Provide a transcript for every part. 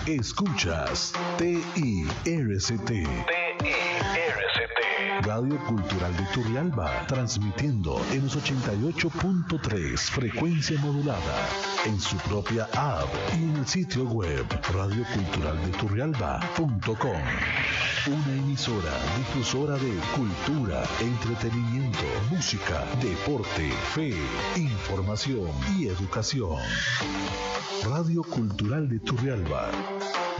Escuchas TIRCT. Radio Cultural de Turrialba, transmitiendo en los 88.3 frecuencia modulada, en su propia app y en el sitio web radioculturaldeturrialba.com. Una emisora difusora de cultura, entretenimiento, música, deporte, fe, información y educación. Radio Cultural de Turrialba,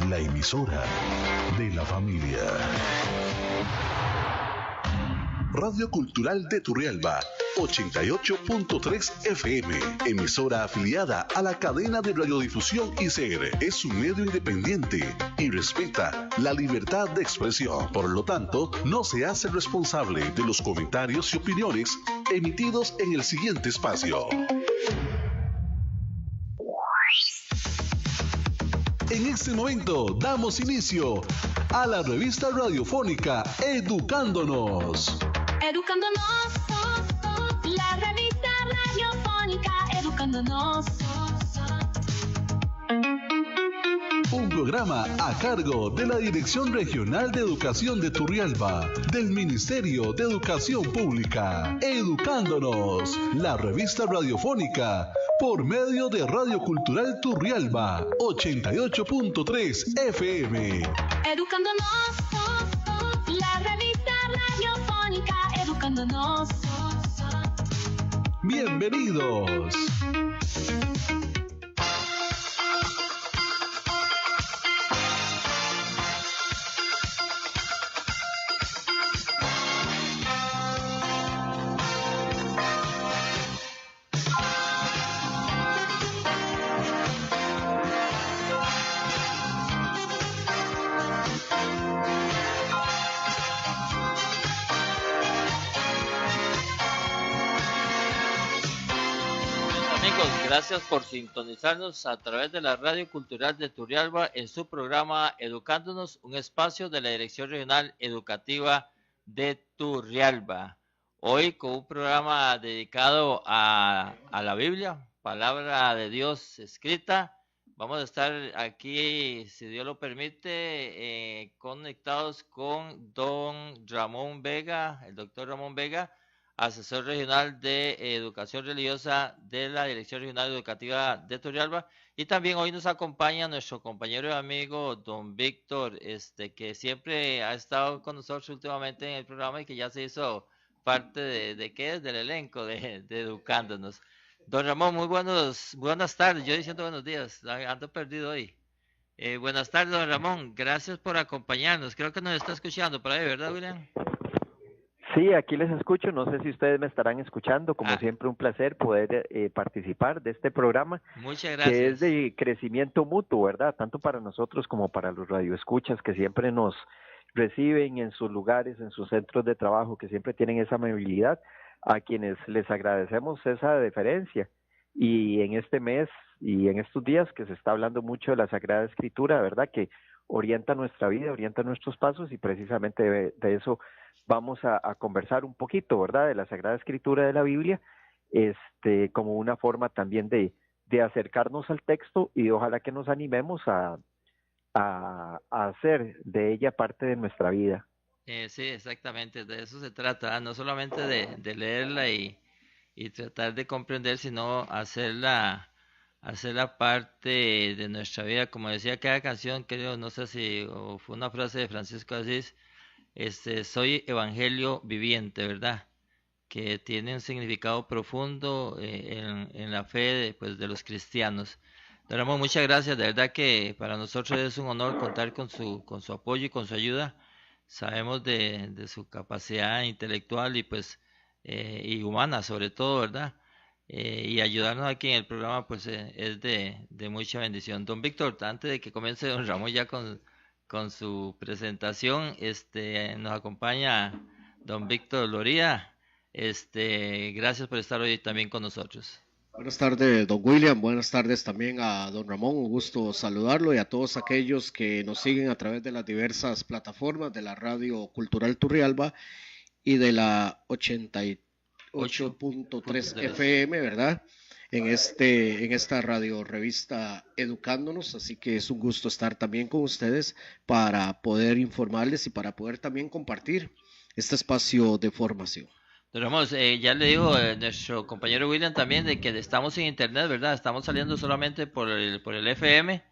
la emisora de la familia. Radio Cultural de Turrialba, 88.3 FM, emisora afiliada a la cadena de radiodifusión ICR. Es un medio independiente y respeta la libertad de expresión. Por lo tanto, no se hace responsable de los comentarios y opiniones emitidos en el siguiente espacio. En este momento damos inicio a la revista radiofónica Educándonos. Educándonos, la revista radiofónica Educándonos. Un programa a cargo de la Dirección Regional de Educación de Turrialba, del Ministerio de Educación Pública. Educándonos, la revista radiofónica, por medio de Radio Cultural Turrialba, 88.3 FM. Educándonos, la revista radiofónica Educándonos. Bienvenidos. Gracias por sintonizarnos a través de la Radio Cultural de Turrialba en su programa Educándonos, un espacio de la Dirección Regional Educativa de Turrialba. Hoy con un programa dedicado a la Biblia, palabra de Dios escrita. Vamos a estar aquí, si Dios lo permite, conectados con don Ramón Vega, el doctor Ramón Vega, asesor regional de educación religiosa de la Dirección Regional Educativa de Turrialba, y también hoy nos acompaña nuestro compañero y amigo don Víctor, que siempre ha estado con nosotros últimamente en el programa y que ya se hizo parte de ¿qué es? Del elenco de Educándonos. Don Ramón, muy buenas tardes, yo diciendo buenos días, ando perdido hoy. Buenas tardes, don Ramón, gracias por acompañarnos, creo que nos está escuchando por ahí, ¿verdad, William? Sí, aquí les escucho, no sé si ustedes me estarán escuchando, como siempre un placer poder participar de este programa. Muchas gracias. Que es de crecimiento mutuo, ¿verdad? Tanto para nosotros como para los radioescuchas que siempre nos reciben en sus lugares, en sus centros de trabajo, que siempre tienen esa amabilidad, a quienes les agradecemos esa deferencia. Y en este mes y en estos días que se está hablando mucho de la Sagrada Escritura, ¿verdad? Que orienta nuestra vida, orienta nuestros pasos, y precisamente de eso vamos a conversar un poquito, ¿verdad? De la Sagrada Escritura de la Biblia, como una forma también de acercarnos al texto, y ojalá que nos animemos a hacer de ella parte de nuestra vida. Sí, exactamente, de eso se trata, no solamente de leerla y tratar de comprender, sino hacerla parte de nuestra vida. Como decía cada canción, creo, no sé si fue una frase de Francisco de Asís, soy evangelio viviente, ¿verdad? Que tiene un significado profundo en la fe de los cristianos. Don Ramón, muchas gracias, de verdad que para nosotros es un honor contar con su apoyo y con su ayuda. Sabemos de su capacidad intelectual y humana sobre todo, ¿verdad? Y ayudarnos aquí en el programa es de mucha bendición. Don Víctor, antes de que comience don Ramón ya con su presentación, nos acompaña don Víctor Loría. Gracias por estar hoy también con nosotros. Buenas tardes, don William. Buenas tardes también a don Ramón. Un gusto saludarlo, y a todos aquellos que nos siguen a través de las diversas plataformas de la Radio Cultural Turrialba y de la 88.3 FM, ¿verdad? en esta radio revista Educándonos, así que es un gusto estar también con ustedes para poder informarles y para poder también compartir este espacio de formación. Tenemos, ya le digo nuestro compañero William también de que estamos en internet, ¿verdad? Estamos saliendo solamente por el FM.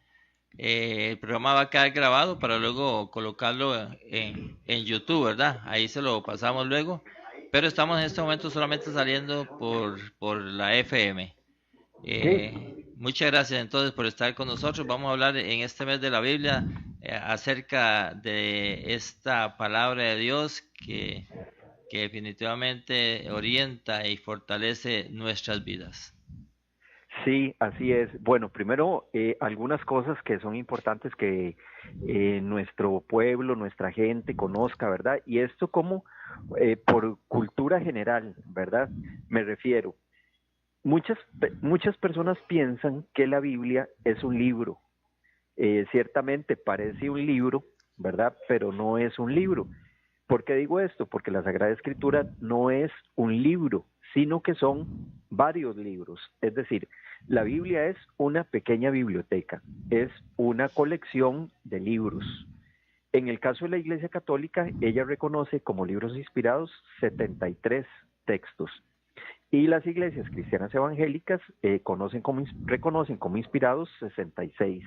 El programa va a quedar grabado para luego colocarlo en YouTube, ¿verdad? Ahí se lo pasamos luego. Pero estamos en este momento solamente saliendo por la FM. Muchas gracias entonces por estar con nosotros. Vamos a hablar en este mes de la Biblia acerca de esta palabra de Dios que definitivamente orienta y fortalece nuestras vidas. Sí, así es. Bueno, primero, algunas cosas que son importantes que nuestro pueblo, nuestra gente conozca, ¿verdad? Y esto como por cultura general, ¿verdad? Me refiero. Muchas personas piensan que la Biblia es un libro. Ciertamente parece un libro, ¿verdad? Pero no es un libro. ¿Por qué digo esto? Porque la Sagrada Escritura no es un libro, sino que son varios libros. Es decir, la Biblia es una pequeña biblioteca, es una colección de libros. En el caso de la Iglesia Católica, ella reconoce como libros inspirados 73 textos. Y las iglesias cristianas evangélicas reconocen como inspirados 66.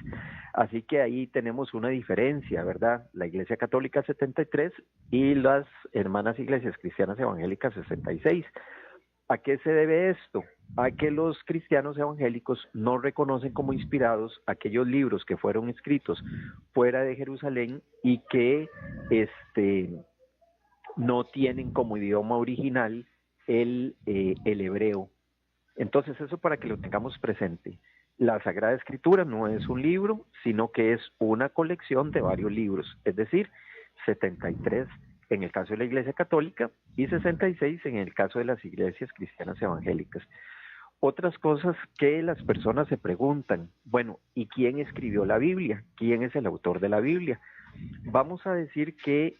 Así que ahí tenemos una diferencia, ¿verdad? La Iglesia Católica 73 y las hermanas iglesias cristianas evangélicas 66. ¿A qué se debe esto? A que los cristianos evangélicos no reconocen como inspirados aquellos libros que fueron escritos fuera de Jerusalén y que no tienen como idioma original el hebreo. Entonces, eso para que lo tengamos presente. La Sagrada Escritura no es un libro, sino que es una colección de varios libros, es decir, 73 en el caso de la Iglesia Católica y 66 en el caso de las iglesias cristianas evangélicas. Otras cosas que las personas se preguntan, bueno, ¿y quién escribió la Biblia? ¿Quién es el autor de la Biblia? Vamos a decir que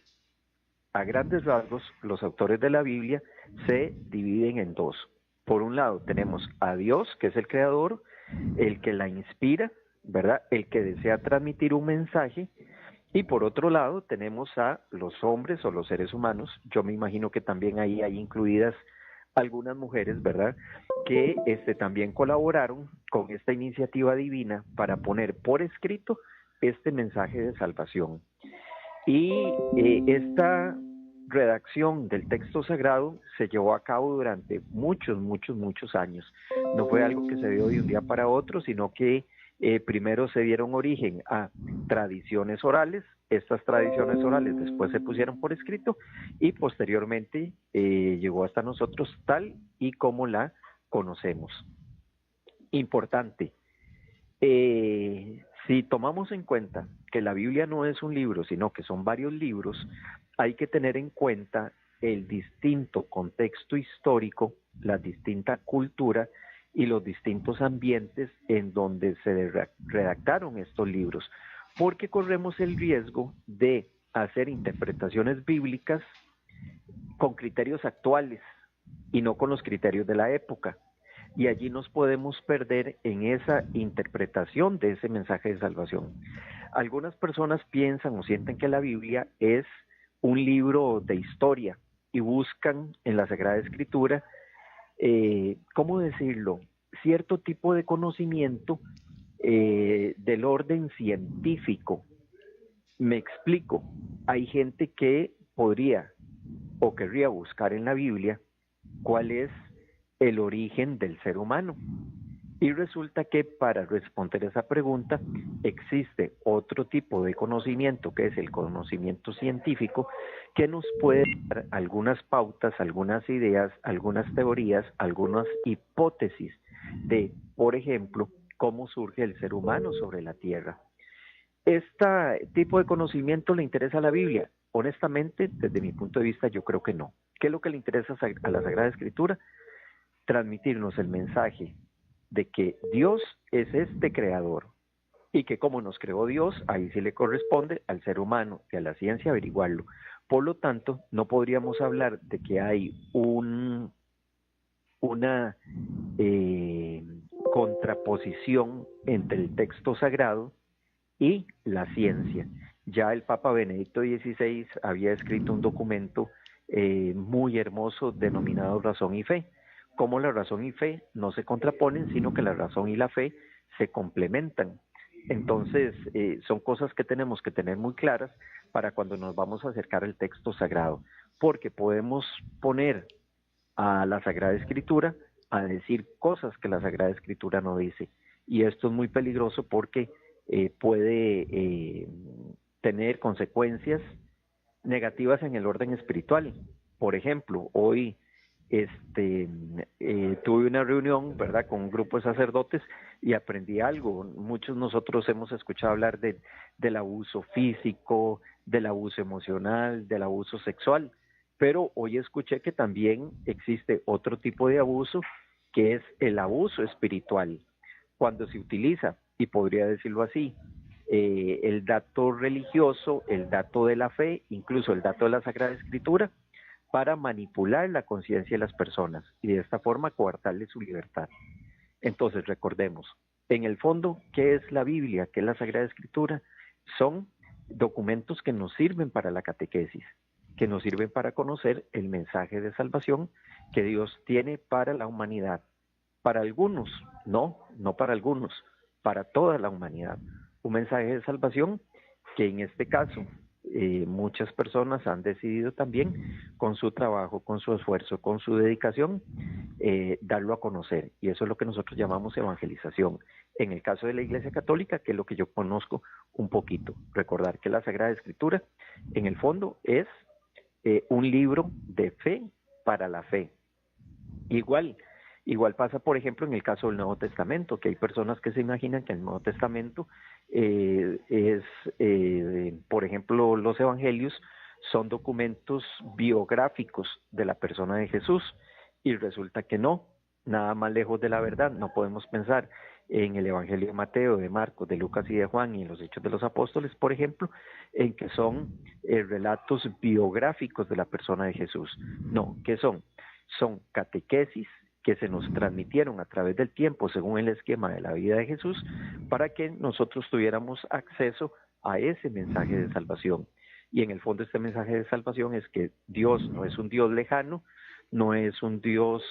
a grandes rasgos, los autores de la Biblia se dividen en dos. Por un lado tenemos a Dios, que es el creador, el que la inspira, ¿verdad? El que desea transmitir un mensaje. Y por otro lado tenemos a los hombres o los seres humanos. Yo me imagino que también ahí hay incluidas algunas mujeres, ¿verdad? Que también colaboraron con esta iniciativa divina para poner por escrito este mensaje de salvación. Y esta redacción del texto sagrado se llevó a cabo durante muchos años. No fue algo que se dio de un día para otro, sino que primero se dieron origen a tradiciones orales. Estas tradiciones orales después se pusieron por escrito y posteriormente llegó hasta nosotros tal y como la conocemos. Importante. Si tomamos en cuenta que la Biblia no es un libro, sino que son varios libros, hay que tener en cuenta el distinto contexto histórico, la distinta cultura y los distintos ambientes en donde se redactaron estos libros, porque corremos el riesgo de hacer interpretaciones bíblicas con criterios actuales y no con los criterios de la época. Y allí nos podemos perder en esa interpretación de ese mensaje de salvación. Algunas personas piensan o sienten que la Biblia es un libro de historia y buscan en la Sagrada Escritura, ¿cómo decirlo?, cierto tipo de conocimiento del orden científico. Me explico, hay gente que podría o querría buscar en la Biblia cuál es el origen del ser humano. Y resulta que para responder esa pregunta existe otro tipo de conocimiento, que es el conocimiento científico, que nos puede dar algunas pautas, algunas ideas, algunas teorías, algunas hipótesis de, por ejemplo, cómo surge el ser humano sobre la Tierra. ¿Este tipo de conocimiento le interesa a la Biblia? Honestamente, desde mi punto de vista, yo creo que no. ¿Qué es lo que le interesa a la Sagrada Escritura? Transmitirnos el mensaje de que Dios es este creador y que como nos creó Dios, ahí sí le corresponde al ser humano y a la ciencia averiguarlo. Por lo tanto, no podríamos hablar de que hay una contraposición entre el texto sagrado y la ciencia. Ya el Papa Benedicto XVI había escrito un documento muy hermoso denominado Razón y Fe. Cómo la razón y fe no se contraponen, sino que la razón y la fe se complementan. Entonces, son cosas que tenemos que tener muy claras para cuando nos vamos a acercar al texto sagrado, porque podemos poner a la Sagrada Escritura a decir cosas que la Sagrada Escritura no dice, y esto es muy peligroso porque puede tener consecuencias negativas en el orden espiritual. Por ejemplo, hoy tuve una reunión, ¿verdad?, con un grupo de sacerdotes y aprendí algo. Muchos de nosotros hemos escuchado hablar del abuso físico, del abuso emocional, del abuso sexual, pero hoy escuché que también existe otro tipo de abuso, que es el abuso espiritual, cuando se utiliza, y podría decirlo así, el dato religioso, el dato de la fe, incluso el dato de la Sagrada Escritura, para manipular la conciencia de las personas y de esta forma coartarle su libertad. Entonces, recordemos, en el fondo, ¿qué es la Biblia? ¿Qué es la Sagrada Escritura? Son documentos que nos sirven para la catequesis, que nos sirven para conocer el mensaje de salvación que Dios tiene para la humanidad. Para algunos, no para algunos, para toda la humanidad. Un mensaje de salvación que en este caso muchas personas han decidido también con su trabajo, con su esfuerzo, con su dedicación, darlo a conocer, y eso es lo que nosotros llamamos evangelización. En el caso de la Iglesia Católica, que es lo que yo conozco un poquito, recordar que la Sagrada Escritura en el fondo es un libro de fe para la fe. Igual pasa, por ejemplo, en el caso del Nuevo Testamento, que hay personas que se imaginan que el Nuevo Testamento por ejemplo, los evangelios son documentos biográficos de la persona de Jesús, y resulta que no, nada más lejos de la verdad. No podemos pensar en el Evangelio de Mateo, de Marcos, de Lucas y de Juan, y en los Hechos de los Apóstoles, por ejemplo, en que son relatos biográficos de la persona de Jesús. No, ¿qué son? Son catequesis que se nos transmitieron a través del tiempo según el esquema de la vida de Jesús, para que nosotros tuviéramos acceso a ese mensaje de salvación. Y en el fondo este mensaje de salvación es que Dios no es un Dios lejano, no es un Dios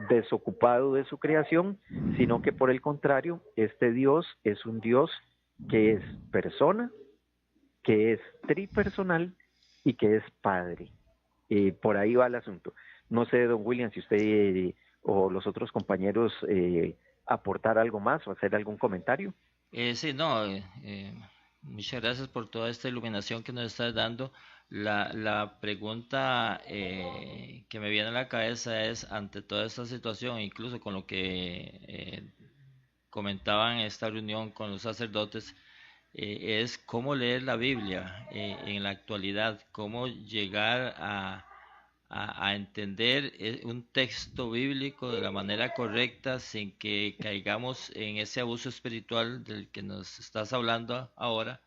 desocupado de su creación, sino que por el contrario, este Dios es un Dios que es persona, que es tripersonal y que es Padre. Por ahí va el asunto. No sé, don William, si usted o los otros compañeros aportar algo más o hacer algún comentario. Sí, no, muchas gracias por toda esta iluminación que nos estás dando. La pregunta que me viene a la cabeza es, ante toda esta situación, incluso con lo que comentaban en esta reunión con los sacerdotes, es cómo leer la Biblia en la actualidad, cómo llegar a entender un texto bíblico de la manera correcta sin que caigamos en ese abuso espiritual del que nos estás hablando ahora,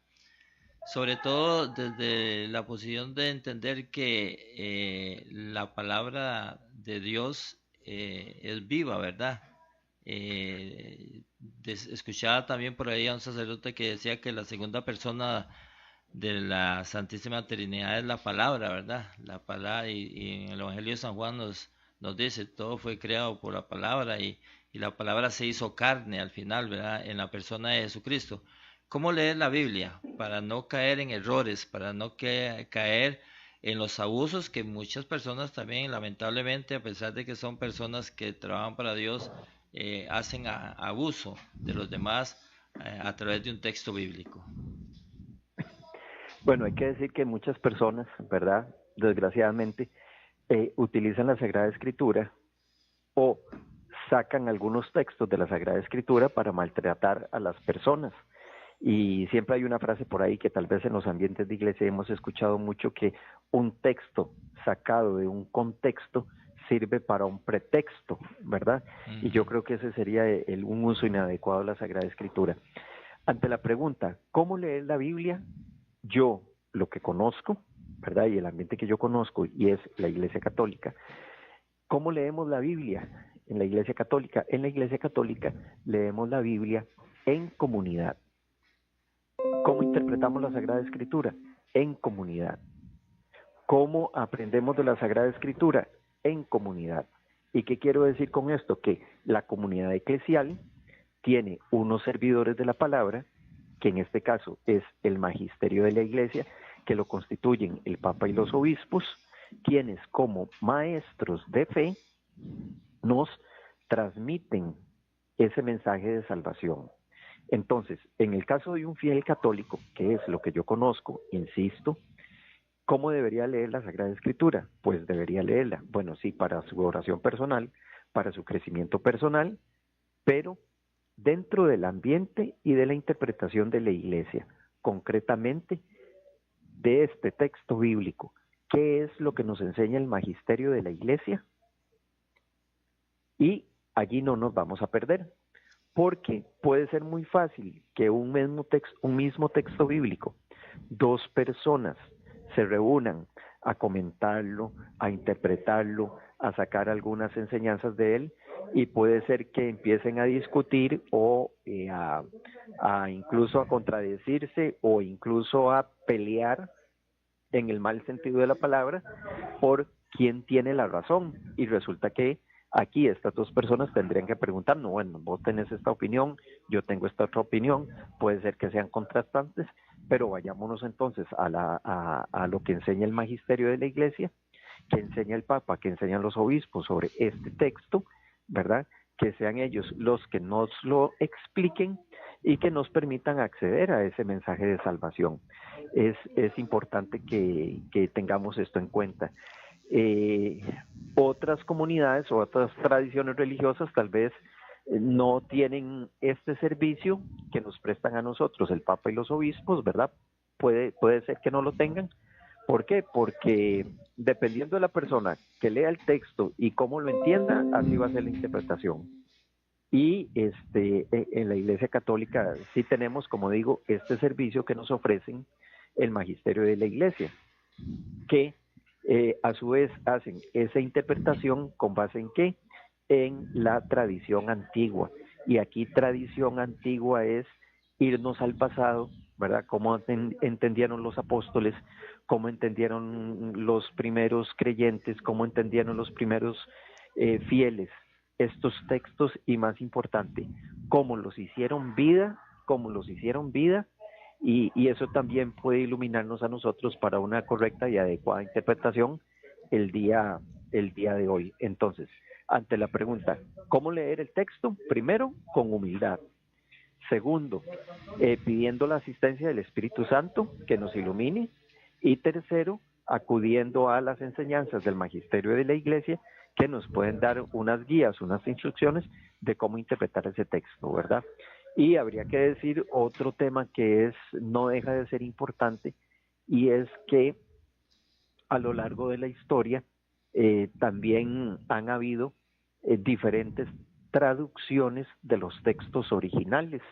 sobre todo desde la posición de entender que la palabra de Dios es viva, ¿verdad? Escuchaba también por ahí a un sacerdote que decía que la segunda persona de la Santísima Trinidad es la palabra, ¿verdad? La palabra, y en el Evangelio de San Juan nos dice, todo fue creado por la palabra, y la palabra se hizo carne al final, ¿verdad? En la persona de Jesucristo. ¿Cómo leer la Biblia para no caer en errores, para no caer en los abusos que muchas personas también, lamentablemente, a pesar de que son personas que trabajan para Dios, hacen abuso de los demás a través de un texto bíblico? Bueno, hay que decir que muchas personas, ¿verdad?, desgraciadamente, utilizan la Sagrada Escritura o sacan algunos textos de la Sagrada Escritura para maltratar a las personas. Y siempre hay una frase por ahí que tal vez en los ambientes de iglesia hemos escuchado mucho, que un texto sacado de un contexto sirve para un pretexto, ¿verdad? Y yo creo que ese sería un uso inadecuado de la Sagrada Escritura. Ante la pregunta, ¿cómo leer la Biblia? Yo, lo que conozco, ¿verdad?, y el ambiente que yo conozco, y es la Iglesia Católica, ¿cómo leemos la Biblia? en la Iglesia Católica? En la Iglesia Católica leemos la Biblia en comunidad. ¿Cómo interpretamos la Sagrada Escritura? En comunidad. ¿Cómo aprendemos de la Sagrada Escritura? En comunidad. ¿Y qué quiero decir con esto? Que la comunidad eclesial tiene unos servidores de la palabra, que en este caso es el magisterio de la Iglesia, que lo constituyen el Papa y los obispos, quienes como maestros de fe nos transmiten ese mensaje de salvación. Entonces, en el caso de un fiel católico, que es lo que yo conozco, insisto, ¿cómo debería leer la Sagrada Escritura? Pues debería leerla, bueno, sí, para su oración personal, para su crecimiento personal, pero dentro del ambiente y de la interpretación de la Iglesia, concretamente de este texto bíblico. ¿Qué es lo que nos enseña el magisterio de la Iglesia? Y allí no nos vamos a perder, porque puede ser muy fácil que un mismo texto bíblico, dos personas se reúnan a comentarlo, a interpretarlo, a sacar algunas enseñanzas de él, y puede ser que empiecen a discutir o incluso a contradecirse o incluso a pelear en el mal sentido de la palabra por quién tiene la razón, y resulta que aquí estas dos personas tendrían que preguntar, no, bueno, vos tenés esta opinión, yo tengo esta otra opinión, puede ser que sean contrastantes, pero vayámonos entonces a lo que enseña el magisterio de la Iglesia, que enseña el Papa, que enseñan los obispos sobre este texto, ¿verdad? Que sean ellos los que nos lo expliquen y que nos permitan acceder a ese mensaje de salvación. Es importante que tengamos esto en cuenta. Otras comunidades o otras tradiciones religiosas tal vez no tienen este servicio que nos prestan a nosotros el Papa y los obispos, ¿verdad? Puede ser que no lo tengan. ¿Por qué? Porque dependiendo de la persona que lea el texto y cómo lo entienda, así va a ser la interpretación. Y en la Iglesia Católica sí tenemos, como digo, este servicio que nos ofrecen el magisterio de la Iglesia, que a su vez hacen esa interpretación con base en ¿qué? En la tradición antigua. Y aquí tradición antigua es irnos al pasado, ¿verdad? Cómo entendieron los apóstoles, cómo entendieron los primeros creyentes, cómo entendieron los primeros fieles estos textos, y más importante, cómo los hicieron vida, y eso también puede iluminarnos a nosotros para una correcta y adecuada interpretación el día de hoy. Entonces, ante la pregunta, ¿cómo leer el texto? Primero, con humildad. Segundo, pidiendo la asistencia del Espíritu Santo que nos ilumine. Y tercero, acudiendo a las enseñanzas del magisterio de la Iglesia, que nos pueden dar unas guías, unas instrucciones de cómo interpretar ese texto, ¿verdad? Y habría que decir otro tema que no deja de ser importante, y es que a lo largo de la historia también han habido diferentes traducciones de los textos originales,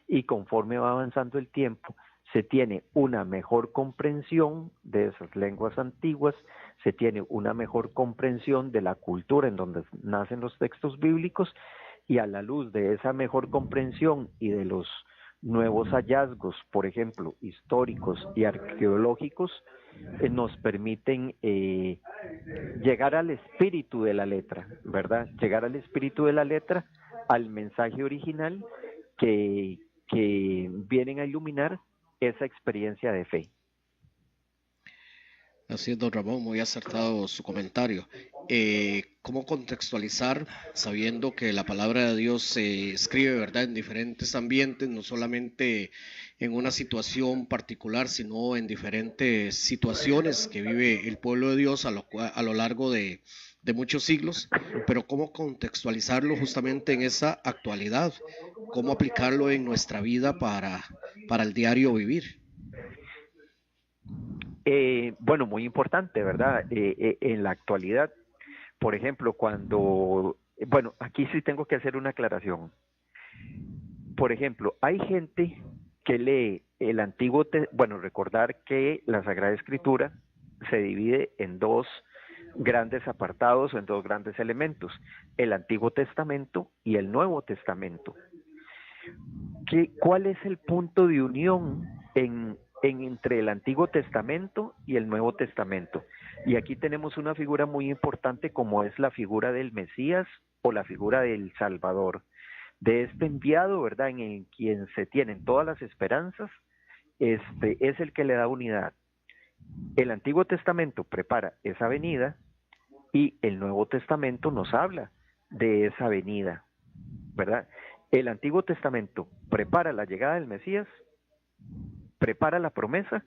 y conforme va avanzando el tiempo se tiene una mejor comprensión de esas lenguas antiguas, se tiene una mejor comprensión de la cultura en donde nacen los textos bíblicos, y a la luz de esa mejor comprensión y de los nuevos hallazgos, por ejemplo, históricos y arqueológicos, nos permiten llegar al espíritu de la letra, ¿verdad? Llegar al espíritu de la letra, al mensaje original que vienen a iluminar esa experiencia de fe. Así es, don Ramón, muy acertado su comentario. ¿Cómo contextualizar, sabiendo que la palabra de Dios se escribe, ¿verdad?, en diferentes ambientes, no solamente en una situación particular, sino en diferentes situaciones que vive el pueblo de Dios a lo largo de muchos siglos, pero cómo contextualizarlo justamente en esa actualidad, cómo aplicarlo en nuestra vida para el diario vivir? Bueno, muy importante, ¿verdad? En la actualidad, por ejemplo, aquí sí tengo que hacer una aclaración. Por ejemplo, hay gente que lee el Antiguo Testamento, recordar que la Sagrada Escritura se divide en dos grandes apartados o en dos grandes elementos, el Antiguo Testamento y el Nuevo Testamento. ¿Cuál es el punto de unión entre el Antiguo Testamento y el Nuevo Testamento? Y aquí tenemos una figura muy importante como es la figura del Mesías o la figura del Salvador, de este enviado, ¿verdad?, en quien se tienen todas las esperanzas. Es el que le da unidad. El Antiguo Testamento prepara esa venida y el Nuevo Testamento nos habla de esa venida, ¿verdad? El Antiguo Testamento prepara la llegada del Mesías, prepara la promesa,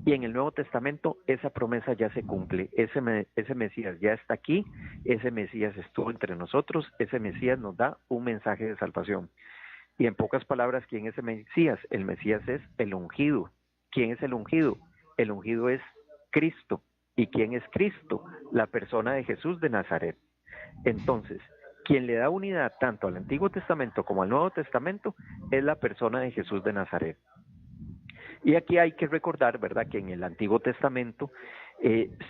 y en el Nuevo Testamento esa promesa ya se cumple. Ese Mesías ya está aquí, ese Mesías estuvo entre nosotros, ese Mesías nos da un mensaje de salvación. Y en pocas palabras, ¿quién es el Mesías? El Mesías es el ungido. ¿Quién es el ungido? El ungido es Cristo. ¿Y quién es Cristo? La persona de Jesús de Nazaret. Entonces, quien le da unidad tanto al Antiguo Testamento como al Nuevo Testamento es la persona de Jesús de Nazaret. Y aquí hay que recordar, ¿verdad?, que en el Antiguo Testamento,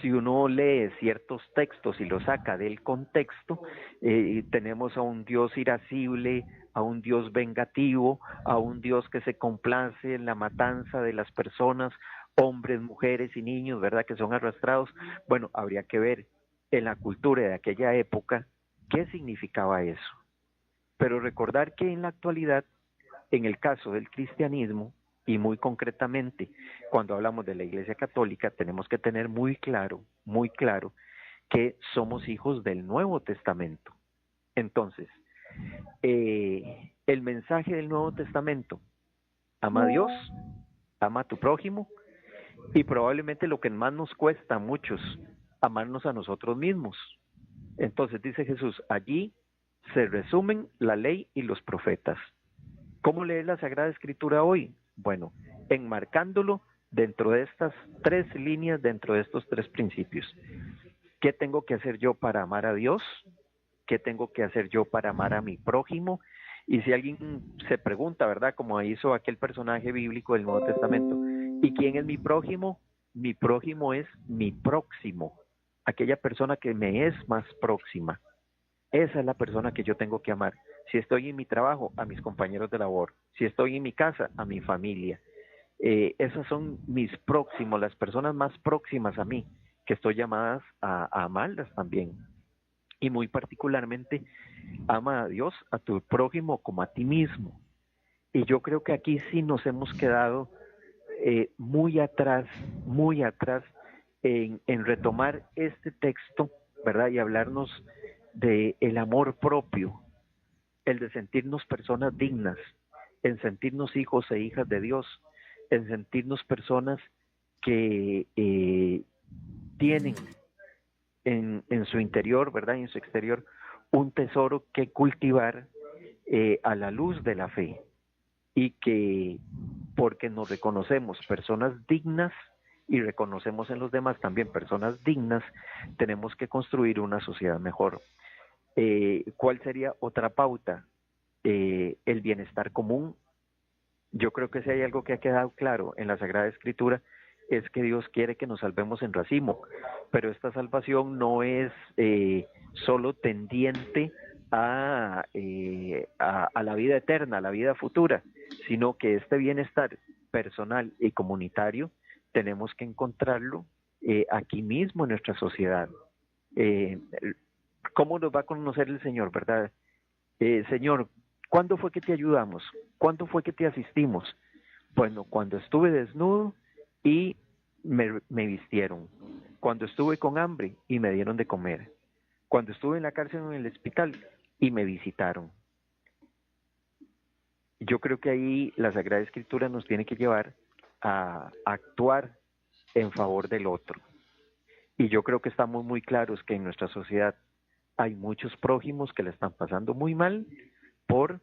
si uno lee ciertos textos y los saca del contexto, tenemos a un Dios irascible, a un Dios vengativo, a un Dios que se complace en la matanza de las personas, hombres, mujeres y niños, ¿verdad?, que son arrastrados. Bueno, habría que ver en la cultura de aquella época qué significaba eso. Pero recordar que en la actualidad, en el caso del cristianismo, y muy concretamente, cuando hablamos de la Iglesia Católica, tenemos que tener muy claro que somos hijos del Nuevo Testamento. Entonces, el mensaje del Nuevo Testamento: ama a Dios, ama a tu prójimo, y probablemente lo que más nos cuesta a muchos, amarnos a nosotros mismos. Entonces dice Jesús, allí se resumen la ley y los profetas. ¿Cómo leer la Sagrada Escritura hoy? Bueno, enmarcándolo dentro de estas tres líneas, dentro de estos tres principios. ¿Qué tengo que hacer yo para amar a Dios? ¿Qué tengo que hacer yo para amar a mi prójimo? Y si alguien se pregunta, ¿verdad?, como hizo aquel personaje bíblico del Nuevo Testamento, ¿y quién es mi prójimo? Mi prójimo es mi próximo, aquella persona que me es más próxima. Esa es la persona que yo tengo que amar. Si estoy en mi trabajo, a mis compañeros de labor. Si estoy en mi casa, a mi familia. Esas son mis próximos, las personas más próximas a mí, que estoy llamadas a amarlas también. Y muy particularmente, ama a Dios, a tu prójimo como a ti mismo. Y yo creo que aquí sí nos hemos quedado muy atrás en retomar este texto, ¿verdad?, y hablarnos de el amor propio, el de sentirnos personas dignas, en sentirnos hijos e hijas de Dios, en sentirnos personas que tienen en su interior, ¿verdad?, y en su exterior, un tesoro que cultivar a la luz de la fe, y que porque nos reconocemos personas dignas y reconocemos en los demás también personas dignas, tenemos que construir una sociedad mejor. ¿Cuál sería otra pauta? El bienestar común. Yo creo que si hay algo que ha quedado claro en la Sagrada Escritura es que Dios quiere que nos salvemos en racimo, pero esta salvación no es solo tendiente a la vida eterna, a la vida futura, sino que este bienestar personal y comunitario tenemos que encontrarlo aquí mismo en nuestra sociedad. ¿Cómo nos va a conocer el Señor, verdad? Señor, ¿cuándo fue que te ayudamos? ¿Cuándo fue que te asistimos? Bueno, cuando estuve desnudo y me vistieron. Cuando estuve con hambre y me dieron de comer. Cuando estuve en la cárcel o en el hospital y me visitaron. Yo creo que ahí la Sagrada Escritura nos tiene que llevar a actuar en favor del otro. Y yo creo que estamos muy claros que en nuestra sociedad hay muchos prójimos que le están pasando muy mal por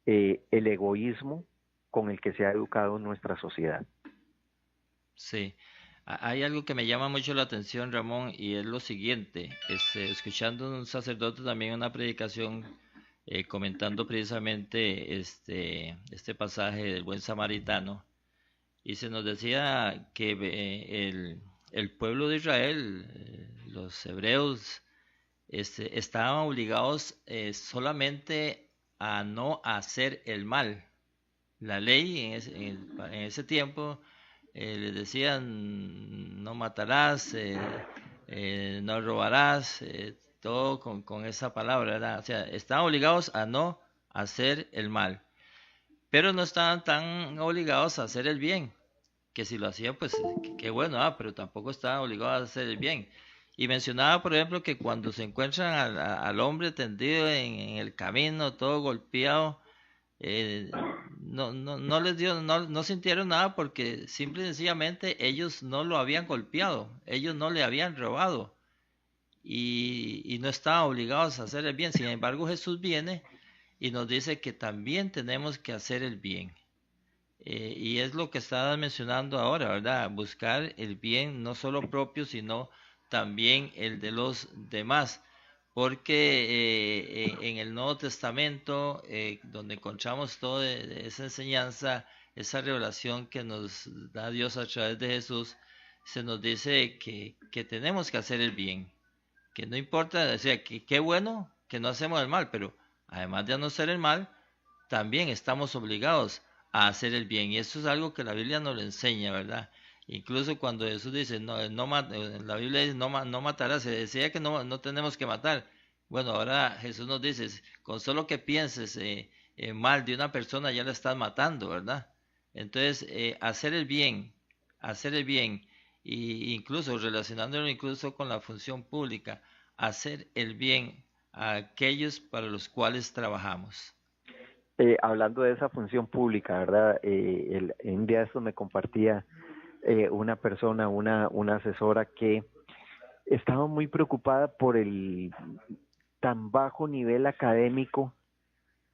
el egoísmo con el que se ha educado nuestra sociedad. Sí, hay algo que me llama mucho la atención, Ramón, y es lo siguiente, escuchando a un sacerdote también una predicación comentando precisamente este pasaje del buen samaritano, y se nos decía que el pueblo de Israel, los hebreos, estaban obligados solamente a no hacer el mal. La ley en ese tiempo les decían no matarás, no robarás, todo con esa palabra, ¿verdad? O sea, estaban obligados a no hacer el mal, pero no estaban tan obligados a hacer el bien, que si lo hacían, pues qué bueno, pero tampoco estaban obligados a hacer el bien. Y mencionaba, por ejemplo, que cuando se encuentran al hombre tendido en el camino, todo golpeado, no les dio, no sintieron nada, porque simple y sencillamente ellos no lo habían golpeado, ellos no le habían robado, y no estaban obligados a hacer el bien. Sin embargo, Jesús viene y nos dice que también tenemos que hacer el bien. Y es lo que estabas mencionando ahora, ¿verdad? Buscar el bien no solo propio, sino también el de los demás. Porque en el Nuevo Testamento, donde encontramos toda esa enseñanza, esa revelación que nos da Dios a través de Jesús, se nos dice que tenemos que hacer el bien. Que no importa, o sea, que qué bueno que no hacemos el mal, pero además de no hacer el mal, también estamos obligados a hacer el bien. Y eso es algo que la Biblia nos lo enseña, ¿verdad? Incluso cuando Jesús dice, la Biblia dice, no matarás, se decía que no tenemos que matar. Bueno, ahora Jesús nos dice, con solo que pienses mal de una persona ya la estás matando, ¿verdad? Entonces, hacer el bien, y incluso relacionándolo incluso con la función pública, hacer el bien a aquellos para los cuales trabajamos. Hablando de esa función pública, ¿verdad? Un día esto me compartía una persona, una asesora, que estaba muy preocupada por el tan bajo nivel académico,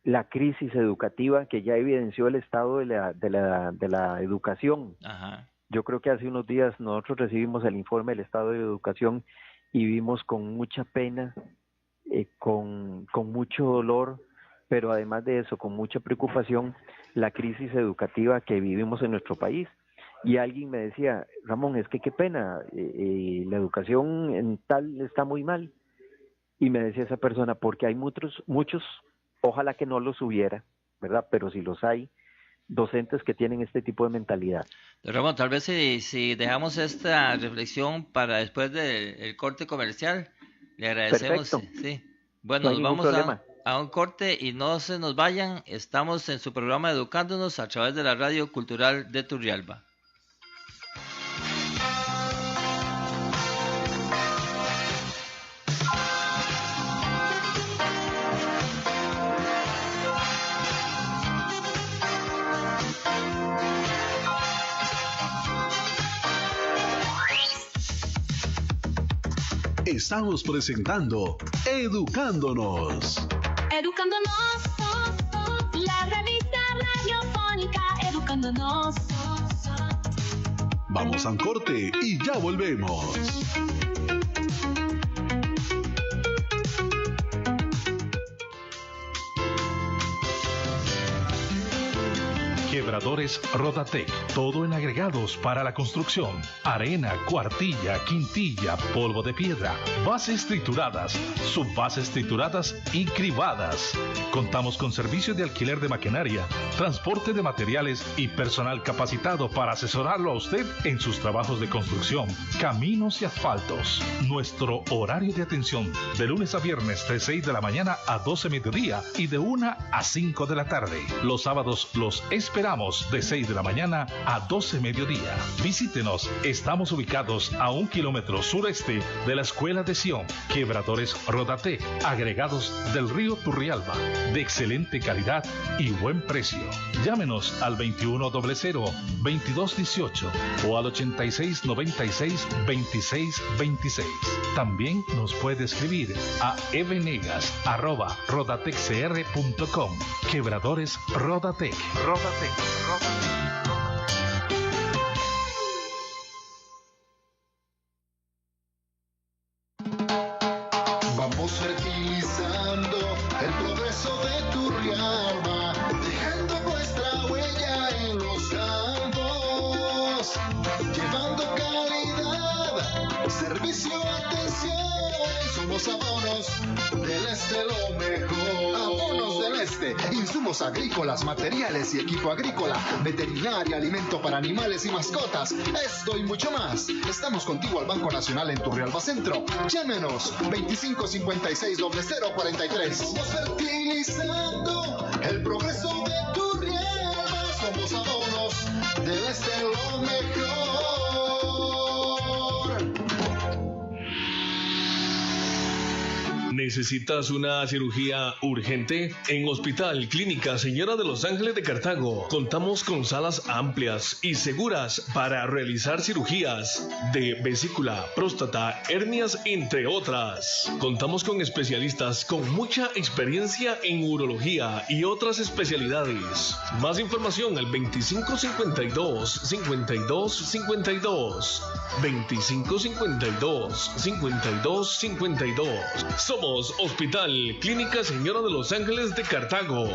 la crisis educativa que ya evidenció el estado de la educación. Ajá. Yo creo que hace unos días nosotros recibimos el informe del estado de educación y vimos con mucha pena, con mucho dolor, pero además de eso, con mucha preocupación, la crisis educativa que vivimos en nuestro país. Y alguien me decía, Ramón, es que qué pena, la educación en tal está muy mal. Y me decía esa persona, porque hay muchos, ojalá que no los hubiera, ¿verdad? Pero si los hay, docentes que tienen este tipo de mentalidad. Ramón, tal vez si dejamos esta reflexión para después del corte comercial, le agradecemos. Perfecto. Sí. Bueno, nos vamos a un corte y no se nos vayan. Estamos en su programa Educándonos a través de la Radio Cultural de Turrialba. Estamos presentando Educándonos. Educándonos, la revista radiofónica Educándonos. Vamos a un corte y ya volvemos. Quebradores Rodatec, todo en agregados para la construcción, arena, cuartilla, quintilla, polvo de piedra, bases trituradas, subbases trituradas y cribadas. Contamos con servicio de alquiler de maquinaria, transporte de materiales y personal capacitado para asesorarlo a usted en sus trabajos de construcción, caminos y asfaltos. Nuestro horario de atención de lunes a viernes de 6 de la mañana a 12 mediodía y de 1 a 5 de la tarde. Los sábados los esperamos de 6 de la mañana a 12 mediodía. Visítenos, estamos ubicados a 1 kilómetro sureste de la Escuela de Sion. Quebradores Rodatec, agregados del río Turrialba, de excelente calidad y buen precio. Llámenos al 2100-2218 o al 8696-2626. También nos puede escribir a evenegas@rodatecr.com. Quebradores Rodatec. Vamos fertilizando el progreso de Turrialba, dejando nuestra huella en los campos, llevando calidad Insumos agrícolas, materiales y equipo agrícola, veterinaria, alimento para animales y mascotas, esto y mucho más. Estamos contigo al Banco Nacional en Turrialba Centro. Llámenos 2556-0043. Somos fertilizando el progreso de Turrialba. Somos abonos, debe ser lo mejor. ¿Necesitas una cirugía urgente? En Hospital Clínica Señora de los Ángeles de Cartago contamos con salas amplias y seguras para realizar cirugías de vesícula, próstata, hernias, entre otras. Contamos con especialistas con mucha experiencia en urología y otras especialidades. Más información al 2552-5252. 2552-5252. Somos Hospital Clínica Señora de los Ángeles de Cartago.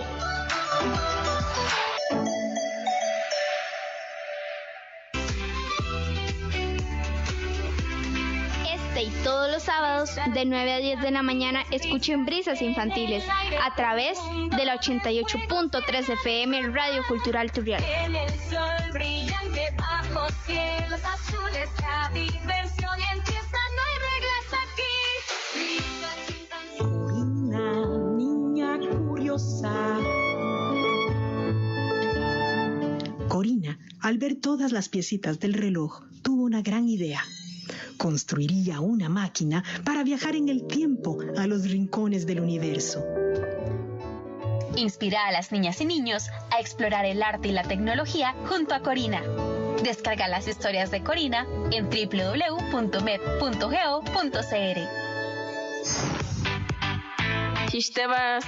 Y todos los sábados de 9 a 10 de la mañana escuchen Brisas Infantiles a través de la 88.3 FM Radio Cultural Turrialba. En el sol brillante bajo cielos azules, la diversión empieza, no hay reglas aquí. Corina, niña curiosa. Corina, al ver todas las piecitas del reloj, tuvo una gran idea. Construiría una máquina para viajar en el tiempo a los rincones del universo. Inspira a las niñas y niños a explorar el arte y la tecnología junto a Corina. Descarga las historias de Corina en www.med.go.cr. Chistebas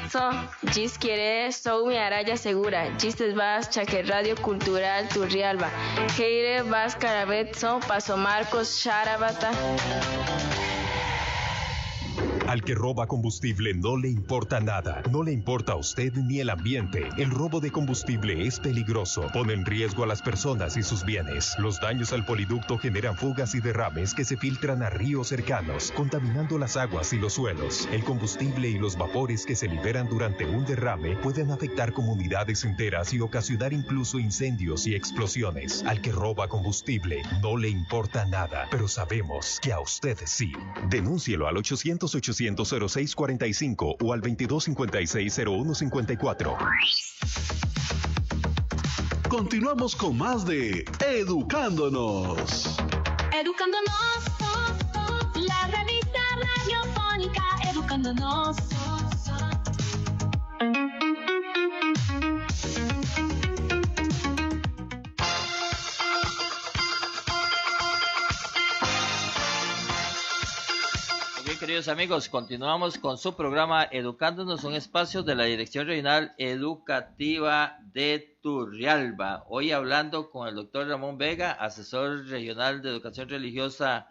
Gis quiere sou mi araya segura. Chistes vas chaque Radio Cultural Turrialba. Heire vas carabetso Paso Marcos Charabata. Al que roba combustible no le importa nada. No le importa a usted ni el ambiente. El robo de combustible es peligroso. Pone en riesgo a las personas y sus bienes. Los daños al poliducto generan fugas y derrames que se filtran a ríos cercanos, contaminando las aguas y los suelos. El combustible y los vapores que se liberan durante un derrame pueden afectar comunidades enteras y ocasionar incluso incendios y explosiones. Al que roba combustible no le importa nada, pero sabemos que a usted sí. Denúncielo al 800-0645 o al 2256-0154. Continuamos con más de Educándonos. Educándonos, la revista radiofónica Educándonos. Queridos amigos, continuamos con su programa Educándonos, un espacio de la Dirección Regional Educativa de Turrialba. Hoy hablando con el doctor Ramón Vega, asesor regional de educación religiosa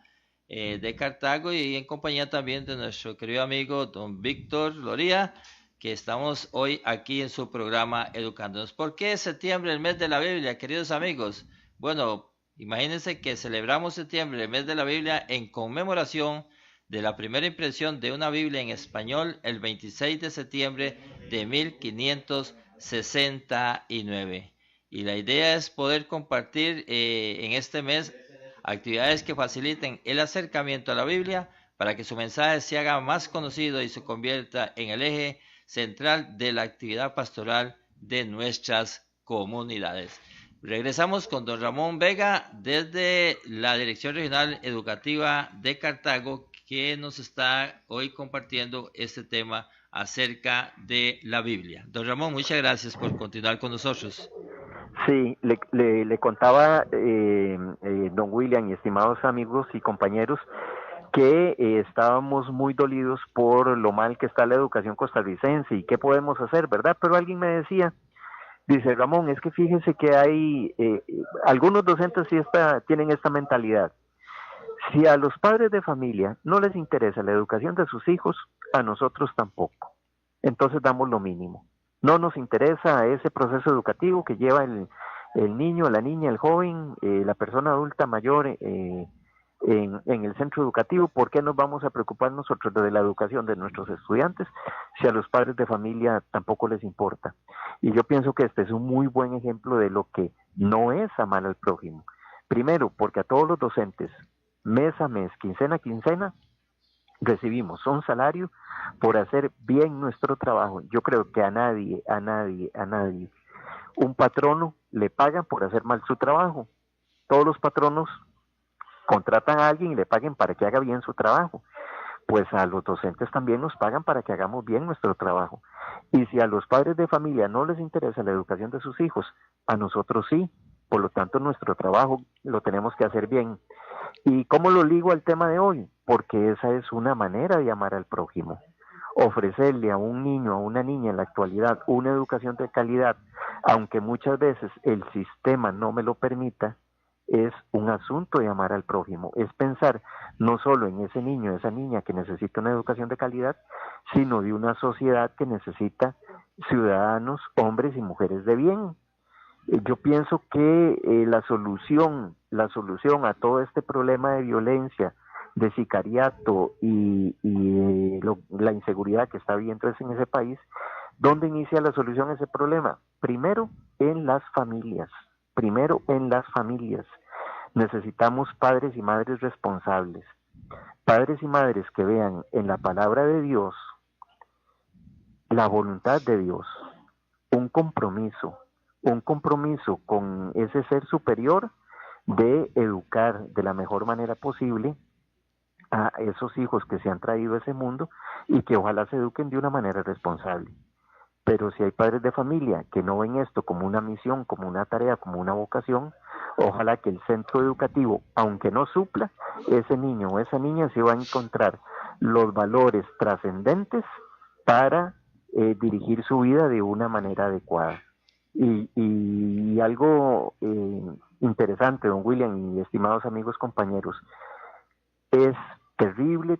de Cartago, y en compañía también de nuestro querido amigo don Víctor Loría, que estamos hoy aquí en su programa Educándonos. ¿Por qué septiembre, el mes de la Biblia, queridos amigos? Bueno, imagínense que celebramos septiembre, el mes de la Biblia, en conmemoración de la primera impresión de una Biblia en español el 26 de septiembre de 1569. Y la idea es poder compartir en este mes actividades que faciliten el acercamiento a la Biblia para que su mensaje se haga más conocido y se convierta en el eje central de la actividad pastoral de nuestras comunidades. Regresamos con don Ramón Vega desde la Dirección Regional Educativa de Cartago, que nos está hoy compartiendo este tema acerca de la Biblia. Don Ramón, muchas gracias por continuar con nosotros. Sí, le contaba don William y estimados amigos y compañeros que estábamos muy dolidos por lo mal que está la educación costarricense y qué podemos hacer, ¿verdad? Pero alguien me decía, dice, Ramón, es que fíjese que hay algunos docentes sí tienen esta mentalidad. Si a los padres de familia no les interesa la educación de sus hijos, a nosotros tampoco. Entonces damos lo mínimo. No nos interesa ese proceso educativo que lleva el niño, la niña, el joven, la persona adulta mayor en el centro educativo. ¿Por qué nos vamos a preocupar nosotros de la educación de nuestros estudiantes si a los padres de familia tampoco les importa? Y yo pienso que este es un muy buen ejemplo de lo que no es amar al prójimo. Primero, porque a todos los docentes, mes a mes, quincena a quincena, recibimos un salario por hacer bien nuestro trabajo. Yo creo que a nadie, un patrono le pagan por hacer mal su trabajo. Todos los patronos contratan a alguien y le paguen para que haga bien su trabajo. Pues a los docentes también nos pagan para que hagamos bien nuestro trabajo. Y si a los padres de familia no les interesa la educación de sus hijos, a nosotros sí. Por lo tanto, nuestro trabajo lo tenemos que hacer bien. ¿Y cómo lo ligo al tema de hoy? Porque esa es una manera de amar al prójimo. Ofrecerle a un niño, a una niña en la actualidad, una educación de calidad, aunque muchas veces el sistema no me lo permita, es un asunto de amar al prójimo. Es pensar no solo en ese niño, esa niña que necesita una educación de calidad, sino de una sociedad que necesita ciudadanos, hombres y mujeres de bien. Yo pienso que la solución a todo este problema de violencia, de sicariato y la inseguridad que está habiendo en ese país, ¿dónde inicia la solución a ese problema? Primero en las familias. Necesitamos padres y madres responsables, padres y madres que vean en la palabra de Dios la voluntad de Dios, un compromiso con ese ser superior de educar de la mejor manera posible a esos hijos que se han traído a ese mundo y que ojalá se eduquen de una manera responsable. Pero si hay padres de familia que no ven esto como una misión, como una tarea, como una vocación, ojalá que el centro educativo, aunque no supla, ese niño o esa niña se va a encontrar los valores trascendentes para dirigir su vida de una manera adecuada. Y algo interesante, don William y estimados amigos compañeros, es terrible.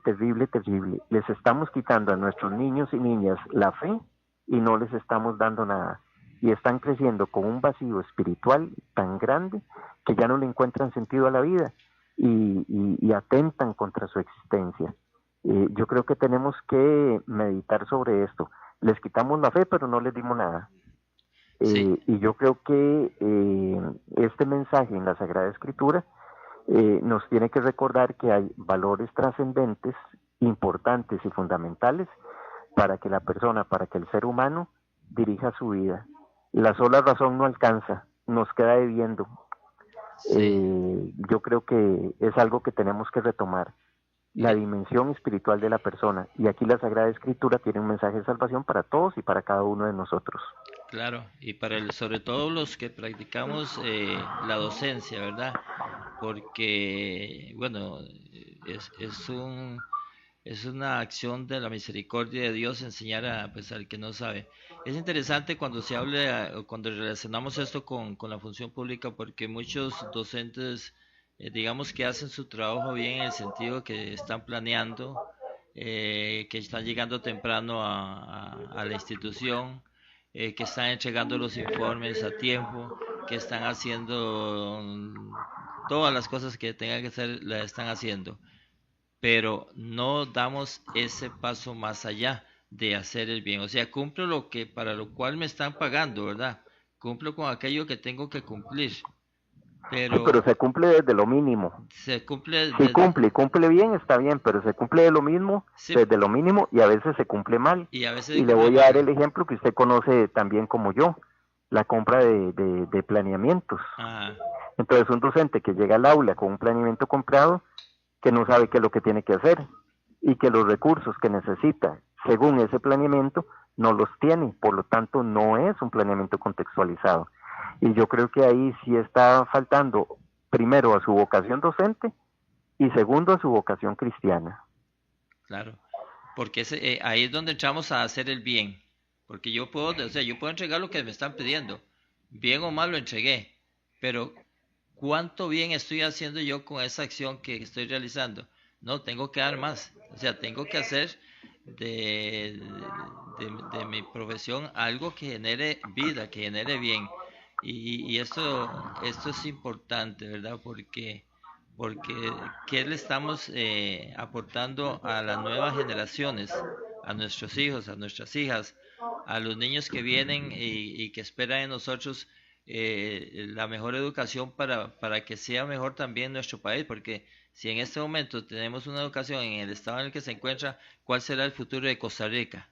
Les estamos quitando a nuestros niños y niñas la fe y no les estamos dando nada. Y están creciendo con un vacío espiritual tan grande que ya no le encuentran sentido a la vida y atentan contra su existencia. Yo creo que tenemos que meditar sobre esto. Les quitamos la fe, pero no les dimos nada. Sí. Y yo creo que este mensaje en la Sagrada Escritura nos tiene que recordar que hay valores trascendentes, importantes y fundamentales para que la persona, para que el ser humano dirija su vida. La sola razón no alcanza, nos queda debiendo. Sí. Yo creo que es algo que tenemos que retomar, la dimensión espiritual de la persona. Y aquí la Sagrada Escritura tiene un mensaje de salvación para todos y para cada uno de nosotros. Claro, y para sobre todo los que practicamos la docencia, ¿verdad? Porque, bueno, es una acción de la misericordia de Dios enseñar a al que no sabe. Es interesante cuando se habla, cuando relacionamos esto con la función pública, porque muchos docentes, digamos que hacen su trabajo bien en el sentido que están planeando, que están llegando temprano a la institución, que están entregando los informes a tiempo, que están haciendo todas las cosas que tengan que hacer, las están haciendo. Pero no damos ese paso más allá de hacer el bien. O sea, cumplo lo que para lo cual me están pagando, ¿verdad? Cumplo con aquello que tengo que cumplir. Pero se cumple desde lo mínimo. Se cumple desde... Sí, cumple bien, está bien, pero se cumple de lo mismo, sí, desde lo mínimo, y a veces se cumple mal. Y le voy a dar el ejemplo que usted conoce también como yo, la compra de planeamientos. Ajá. Entonces un docente que llega al aula con un planeamiento comprado, que no sabe qué es lo que tiene que hacer, y que los recursos que necesita según ese planeamiento no los tiene, por lo tanto no es un planeamiento contextualizado. Y yo creo que ahí sí está faltando, primero, a su vocación docente y segundo, a su vocación cristiana. Claro, porque ahí es donde entramos a hacer el bien, porque yo puedo entregar lo que me están pidiendo, bien o mal lo entregué, pero ¿cuánto bien estoy haciendo yo con esa acción que estoy realizando? No, tengo que dar más, o sea, tengo que hacer de mi profesión algo que genere vida, que genere bien. Y esto es importante, ¿verdad? Porque porque ¿qué le estamos aportando a las nuevas generaciones, a nuestros hijos, a nuestras hijas, a los niños que vienen y que esperan en nosotros la mejor educación para que sea mejor también nuestro país? Porque si en este momento tenemos una educación en el estado en el que se encuentra, ¿cuál será el futuro de Costa Rica?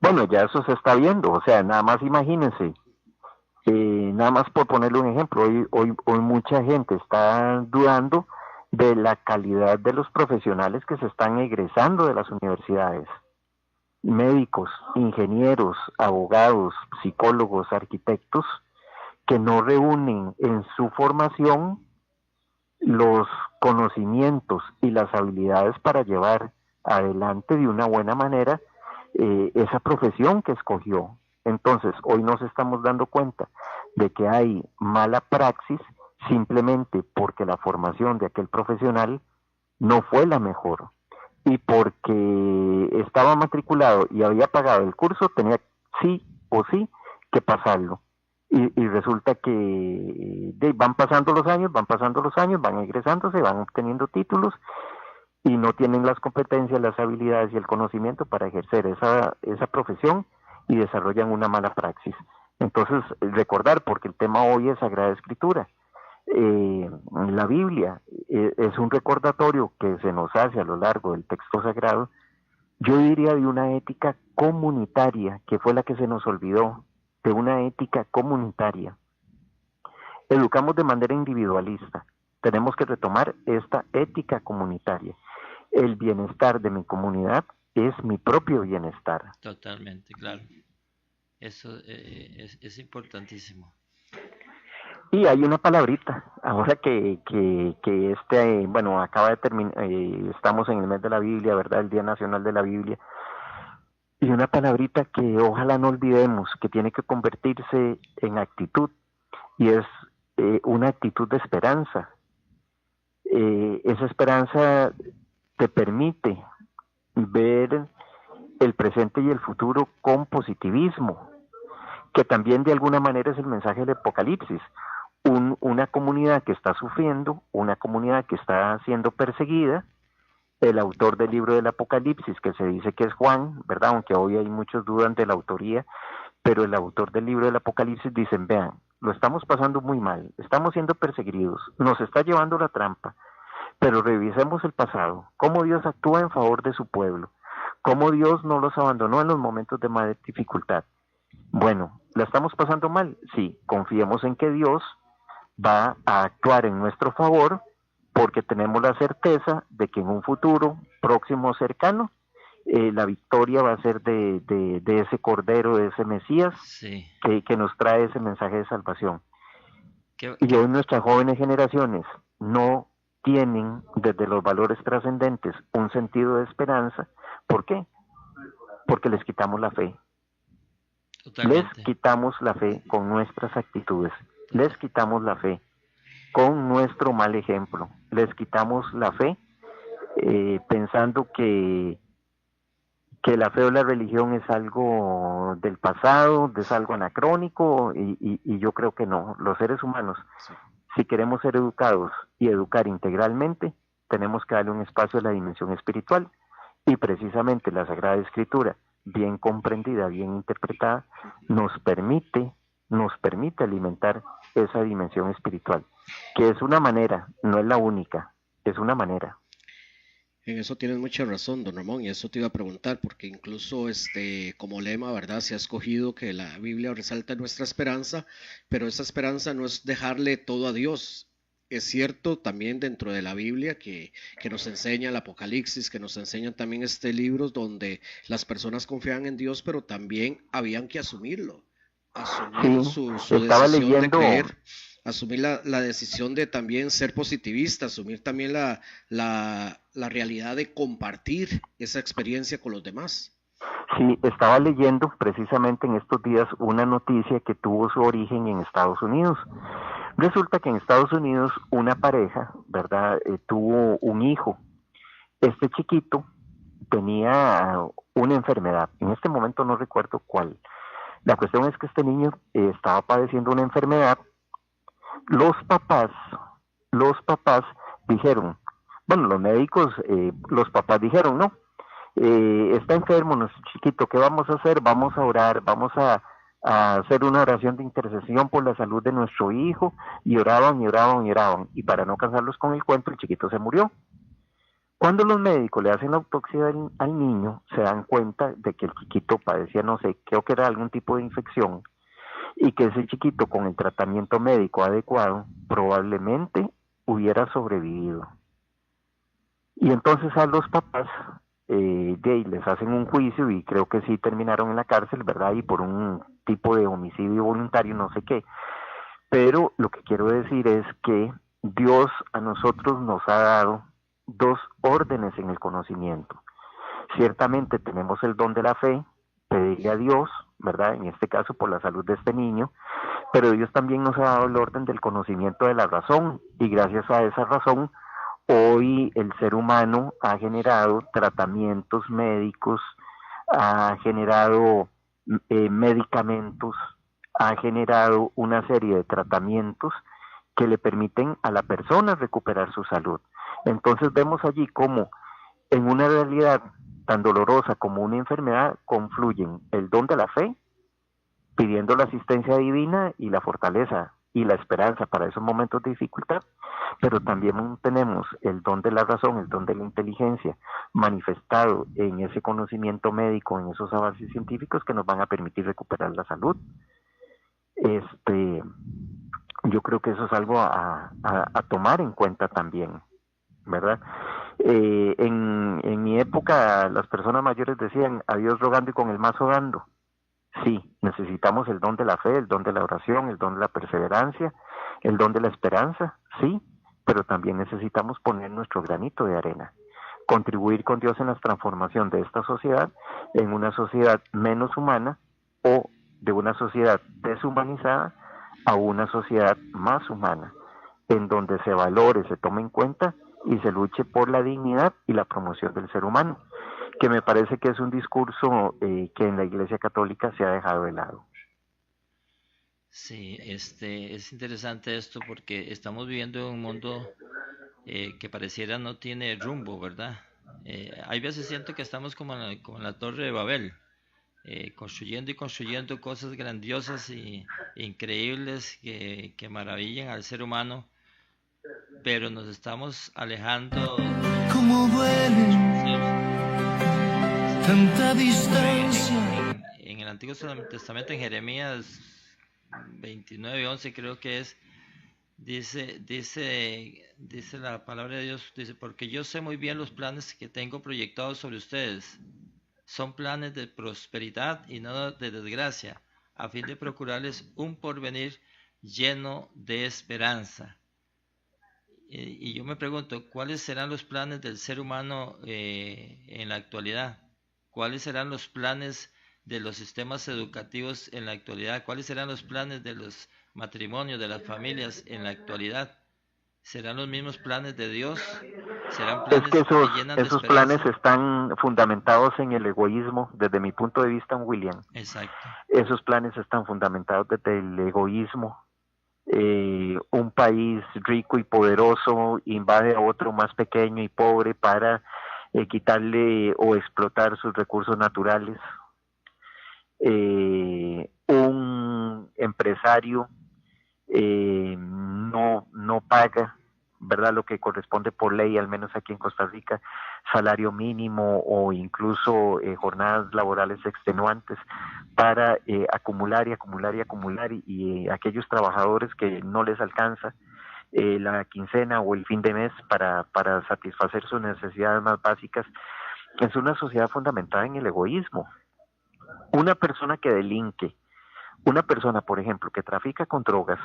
Bueno, ya eso se está viendo, o sea, nada más imagínense, nada más por ponerle un ejemplo, hoy mucha gente está dudando de la calidad de los profesionales que se están egresando de las universidades, médicos, ingenieros, abogados, psicólogos, arquitectos, que no reúnen en su formación los conocimientos y las habilidades para llevar adelante de una buena manera esa profesión que escogió. Entonces, hoy nos estamos dando cuenta de que hay mala praxis simplemente porque la formación de aquel profesional no fue la mejor, y porque estaba matriculado y había pagado el curso, tenía sí o sí que pasarlo. Y resulta que van pasando los años, van egresándose, van obteniendo títulos y no tienen las competencias, las habilidades y el conocimiento para ejercer esa profesión, y desarrollan una mala praxis. Entonces, recordar, porque el tema hoy es Sagrada Escritura. La Biblia es un recordatorio que se nos hace a lo largo del texto sagrado, yo diría de una ética comunitaria, que fue la que se nos olvidó, de una ética comunitaria. Educamos de manera individualista, tenemos que retomar esta ética comunitaria. El bienestar de mi comunidad es mi propio bienestar. Totalmente, claro. Eso es importantísimo. Y hay una palabrita, ahora que acaba de terminar, estamos en el mes de la Biblia, ¿verdad? El Día Nacional de la Biblia. Y una palabrita que ojalá no olvidemos, que tiene que convertirse en actitud, y es una actitud de esperanza. Esa esperanza te permite ver el presente y el futuro con positivismo, que también de alguna manera es el mensaje del Apocalipsis. Una comunidad que está sufriendo, una comunidad que está siendo perseguida. El autor del libro del Apocalipsis, que se dice que es Juan, ¿verdad? Aunque hoy hay muchos dudas de la autoría, pero el autor del libro del Apocalipsis dicen, vean, lo estamos pasando muy mal, estamos siendo perseguidos, nos está llevando la trampa, pero revisemos el pasado, cómo Dios actúa en favor de su pueblo, cómo Dios no los abandonó en los momentos de más dificultad. Bueno, ¿la estamos pasando mal? Sí, confiemos en que Dios va a actuar en nuestro favor, porque tenemos la certeza de que en un futuro próximo cercano la victoria va a ser de ese Cordero, de ese Mesías, sí, que nos trae ese mensaje de salvación. Y hoy nuestras jóvenes generaciones no tienen desde los valores trascendentes un sentido de esperanza. ¿Por qué? Porque les quitamos la fe. Totalmente. Les quitamos la fe con nuestras actitudes, les quitamos la fe con nuestro mal ejemplo, les quitamos la fe pensando que la fe o la religión es algo del pasado, es algo anacrónico, y yo creo que no. Los seres humanos, si queremos ser educados y educar integralmente, tenemos que darle un espacio a la dimensión espiritual, y precisamente la Sagrada Escritura, bien comprendida, bien interpretada, nos permite alimentar esa dimensión espiritual, que es una manera, no es la única, es una manera. En eso tienes mucha razón, don Ramón, y eso te iba a preguntar, porque incluso como lema, ¿verdad?, se ha escogido que la Biblia resalta nuestra esperanza, pero esa esperanza no es dejarle todo a Dios. Es cierto también dentro de la Biblia que nos enseña el Apocalipsis, que nos enseñan también libros donde las personas confiaban en Dios, pero también habían que asumirlo, asumir su decisión de creer, asumir la decisión de también ser positivista, asumir también la realidad de compartir esa experiencia con los demás. Sí, estaba leyendo precisamente en estos días una noticia que tuvo su origen en Estados Unidos. Resulta que en Estados Unidos una pareja, ¿verdad?, tuvo un hijo. Este chiquito tenía una enfermedad, en este momento no recuerdo cuál. La cuestión es que este niño estaba padeciendo una enfermedad. Los papás los papás dijeron, bueno, los médicos, los papás dijeron, no, está enfermo nuestro chiquito, ¿qué vamos a hacer? Vamos a orar, vamos a hacer una oración de intercesión por la salud de nuestro hijo, y oraban, y oraban, y oraban, y para no cansarlos con el cuento, el chiquito se murió. Cuando los médicos le hacen la autopsia al niño, se dan cuenta de que el chiquito padecía, no sé, creo que era algún tipo de infección, y que ese chiquito con el tratamiento médico adecuado probablemente hubiera sobrevivido. Y entonces a los papás les hacen un juicio, y creo que sí terminaron en la cárcel, ¿verdad? Y por un tipo de homicidio voluntario, no sé qué. Pero lo que quiero decir es que Dios a nosotros nos ha dado dos órdenes en el conocimiento. Ciertamente tenemos el don de la fe, pedirle a Dios, ¿verdad? En este caso por la salud de este niño, pero Dios también nos ha dado el orden del conocimiento de la razón, y gracias a esa razón, hoy el ser humano ha generado tratamientos médicos, ha generado medicamentos, ha generado una serie de tratamientos que le permiten a la persona recuperar su salud. Entonces vemos allí cómo en una realidad tan dolorosa como una enfermedad confluyen el don de la fe, pidiendo la asistencia divina y la fortaleza y la esperanza para esos momentos de dificultad, pero también tenemos el don de la razón, el don de la inteligencia, manifestado en ese conocimiento médico, en esos avances científicos que nos van a permitir recuperar la salud. Yo creo que eso es algo a tomar en cuenta también, ¿verdad? En mi época las personas mayores decían, a Dios rogando y con el mazo dando. Sí, necesitamos el don de la fe, el don de la oración, el don de la perseverancia, el don de la esperanza, sí, pero también necesitamos poner nuestro granito de arena, contribuir con Dios en la transformación de esta sociedad en una sociedad menos humana, o de una sociedad deshumanizada a una sociedad más humana, en donde se valore, se tome en cuenta y se luche por la dignidad y la promoción del ser humano, que me parece que es un discurso que en la Iglesia Católica se ha dejado de lado. Sí, es interesante esto porque estamos viviendo en un mundo que pareciera no tiene rumbo, ¿verdad? Hay veces siento que estamos como en la Torre de Babel, construyendo y construyendo cosas grandiosas e increíbles que maravillan al ser humano, pero nos estamos alejando. ¿Cómo duele tanta distancia? En el Antiguo Testamento, en Jeremías 29:11 creo que es, dice la palabra de Dios, dice, porque yo sé muy bien los planes que tengo proyectados sobre ustedes, son planes de prosperidad y no de desgracia, a fin de procurarles un porvenir lleno de esperanza. Y yo me pregunto, ¿cuáles serán los planes del ser humano en la actualidad? ¿Cuáles serán los planes de los sistemas educativos en la actualidad? ¿Cuáles serán los planes de los matrimonios, de las familias en la actualidad? ¿Serán los mismos planes de Dios? ¿Serán planes que esos de planes están fundamentados en el egoísmo, desde mi punto de vista, William. Exacto. Esos planes están fundamentados desde el egoísmo. Un país rico y poderoso invade a otro más pequeño y pobre para quitarle o explotar sus recursos naturales. Un empresario no paga, ¿verdad?, lo que corresponde por ley, al menos aquí en Costa Rica, salario mínimo o incluso jornadas laborales extenuantes para acumular y aquellos trabajadores que no les alcanza la quincena o el fin de mes para satisfacer sus necesidades más básicas. Es una sociedad fundamentada en el egoísmo. Una persona que delinque, una persona, por ejemplo, que trafica con drogas,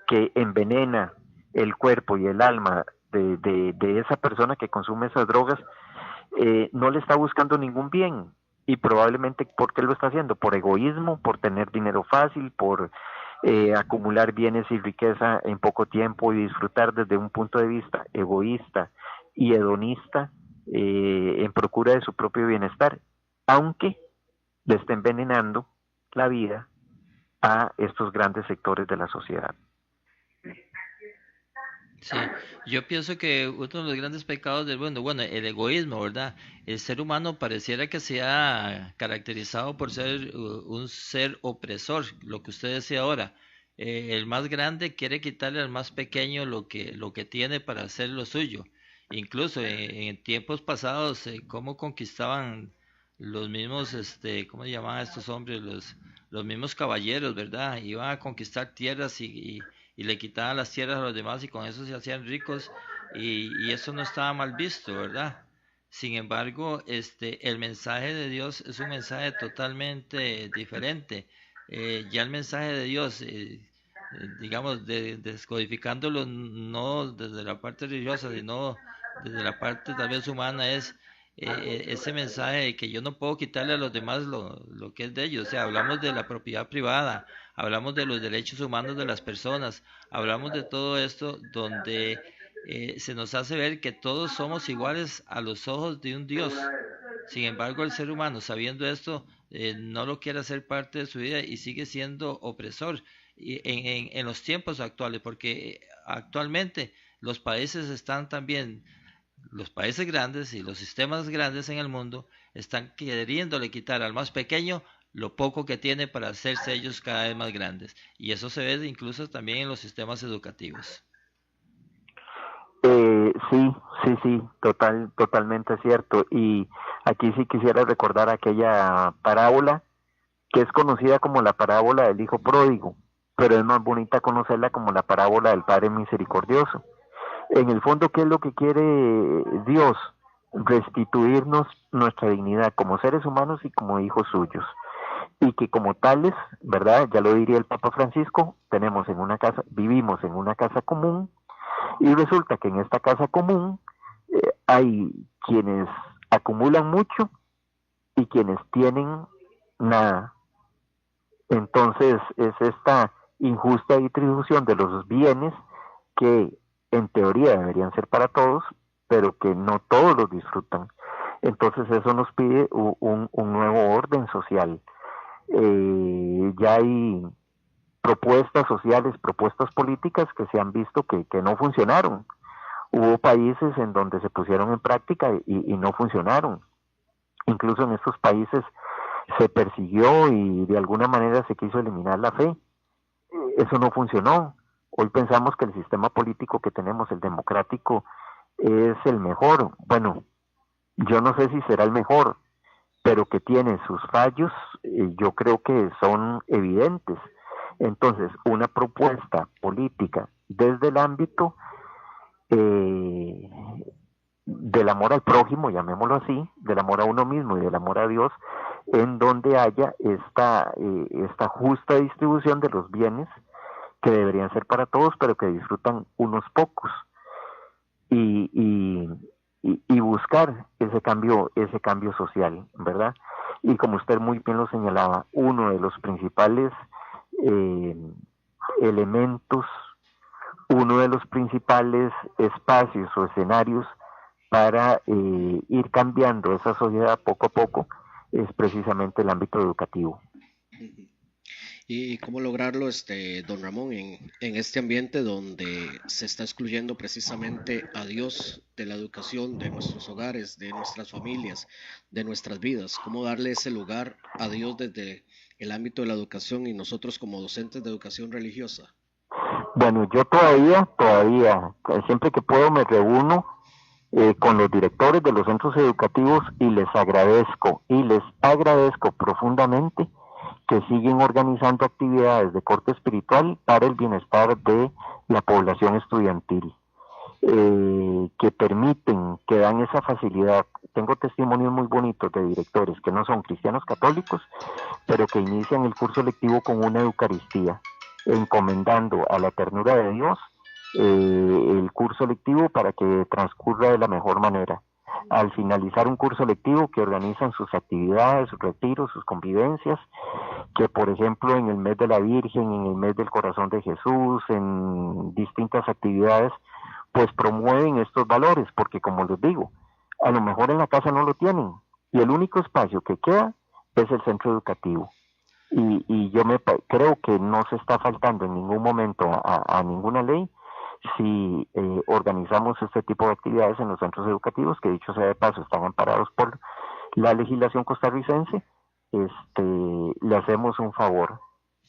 que envenena el cuerpo y el alma de esa persona que consume esas drogas, no le está buscando ningún bien, y probablemente, ¿por qué lo está haciendo? Por egoísmo, por tener dinero fácil, por acumular bienes y riqueza en poco tiempo y disfrutar desde un punto de vista egoísta y hedonista, en procura de su propio bienestar, aunque le está envenenando la vida a estos grandes sectores de la sociedad. Sí, yo pienso que uno de los grandes pecados del mundo, bueno, el egoísmo, ¿verdad? El ser humano pareciera que se ha caracterizado por ser un ser opresor, lo que usted decía ahora. El más grande quiere quitarle al más pequeño lo que tiene para hacer lo suyo. Incluso en tiempos pasados, cómo conquistaban los mismos, ¿cómo se llamaban estos hombres? Los mismos caballeros, ¿verdad? Iban a conquistar tierras y le quitaban las tierras a los demás y con eso se hacían ricos y eso no estaba mal visto, ¿verdad? Sin embargo, el mensaje de Dios es un mensaje totalmente diferente. Ya el mensaje de Dios, digamos, descodificándolo no desde la parte religiosa, sino desde la parte tal vez humana, es ese mensaje de que yo no puedo quitarle a los demás lo que es de ellos. O sea, hablamos de la propiedad privada, hablamos de los derechos humanos de las personas, hablamos de todo esto donde se nos hace ver que todos somos iguales a los ojos de un Dios. Sin embargo, el ser humano, sabiendo esto, no lo quiere hacer parte de su vida y sigue siendo opresor en los tiempos actuales, porque actualmente los países están también, los países grandes y los sistemas grandes en el mundo están queriéndole quitar al más pequeño lo poco que tiene para hacerse ellos cada vez más grandes. Y eso se ve incluso también en los sistemas educativos. Sí, totalmente cierto. Y aquí sí quisiera recordar aquella parábola que es conocida como la parábola del hijo pródigo, pero es más bonita conocerla como la parábola del Padre misericordioso. En el fondo, ¿qué es lo que quiere Dios? Restituirnos nuestra dignidad como seres humanos y como hijos suyos. Y que como tales, ¿verdad? Ya lo diría el Papa Francisco, vivimos en una casa común, y resulta que en esta casa común hay quienes acumulan mucho y quienes tienen nada. Entonces es esta injusta distribución de los bienes que en teoría deberían ser para todos, pero que no todos los disfrutan. Entonces eso nos pide un nuevo orden social. Ya hay propuestas sociales, propuestas políticas que se han visto que no funcionaron. Hubo países en donde se pusieron en práctica y no funcionaron. Incluso en estos países se persiguió y de alguna manera se quiso eliminar la fe. Eso no funcionó. Hoy pensamos que el sistema político que tenemos, el democrático, es el mejor. Bueno, yo no sé si será el mejor, pero que tiene sus fallos, yo creo que son evidentes. Entonces, una propuesta política desde el ámbito del amor al prójimo, llamémoslo así, del amor a uno mismo y del amor a Dios, en donde haya esta justa distribución de los bienes que deberían ser para todos, pero que disfrutan unos pocos, y buscar ese cambio social, ¿verdad? Y como usted muy bien lo señalaba, uno de los principales elementos, uno de los principales espacios o escenarios para ir cambiando esa sociedad poco a poco es precisamente el ámbito educativo. ¿Y cómo lograrlo, don Ramón, en este ambiente donde se está excluyendo precisamente a Dios de la educación, de nuestros hogares, de nuestras familias, de nuestras vidas? ¿Cómo darle ese lugar a Dios desde el ámbito de la educación y nosotros como docentes de educación religiosa? Bueno, yo todavía, siempre que puedo me reúno con los directores de los centros educativos y les agradezco profundamente que siguen organizando actividades de corte espiritual para el bienestar de la población estudiantil, que permiten, que dan esa facilidad. Tengo testimonios muy bonitos de directores que no son cristianos católicos, pero que inician el curso lectivo con una Eucaristía, encomendando a la ternura de Dios el curso lectivo para que transcurra de la mejor manera. Al finalizar un curso lectivo, que organizan sus actividades, sus retiros, sus convivencias, que por ejemplo en el mes de la Virgen, en el mes del Corazón de Jesús, en distintas actividades, pues promueven estos valores, porque como les digo, a lo mejor en la casa no lo tienen, y el único espacio que queda es el centro educativo. Y yo creo que no se está faltando en ningún momento a ninguna ley, si organizamos este tipo de actividades en los centros educativos, que dicho sea de paso están amparados por la legislación costarricense, le hacemos un favor,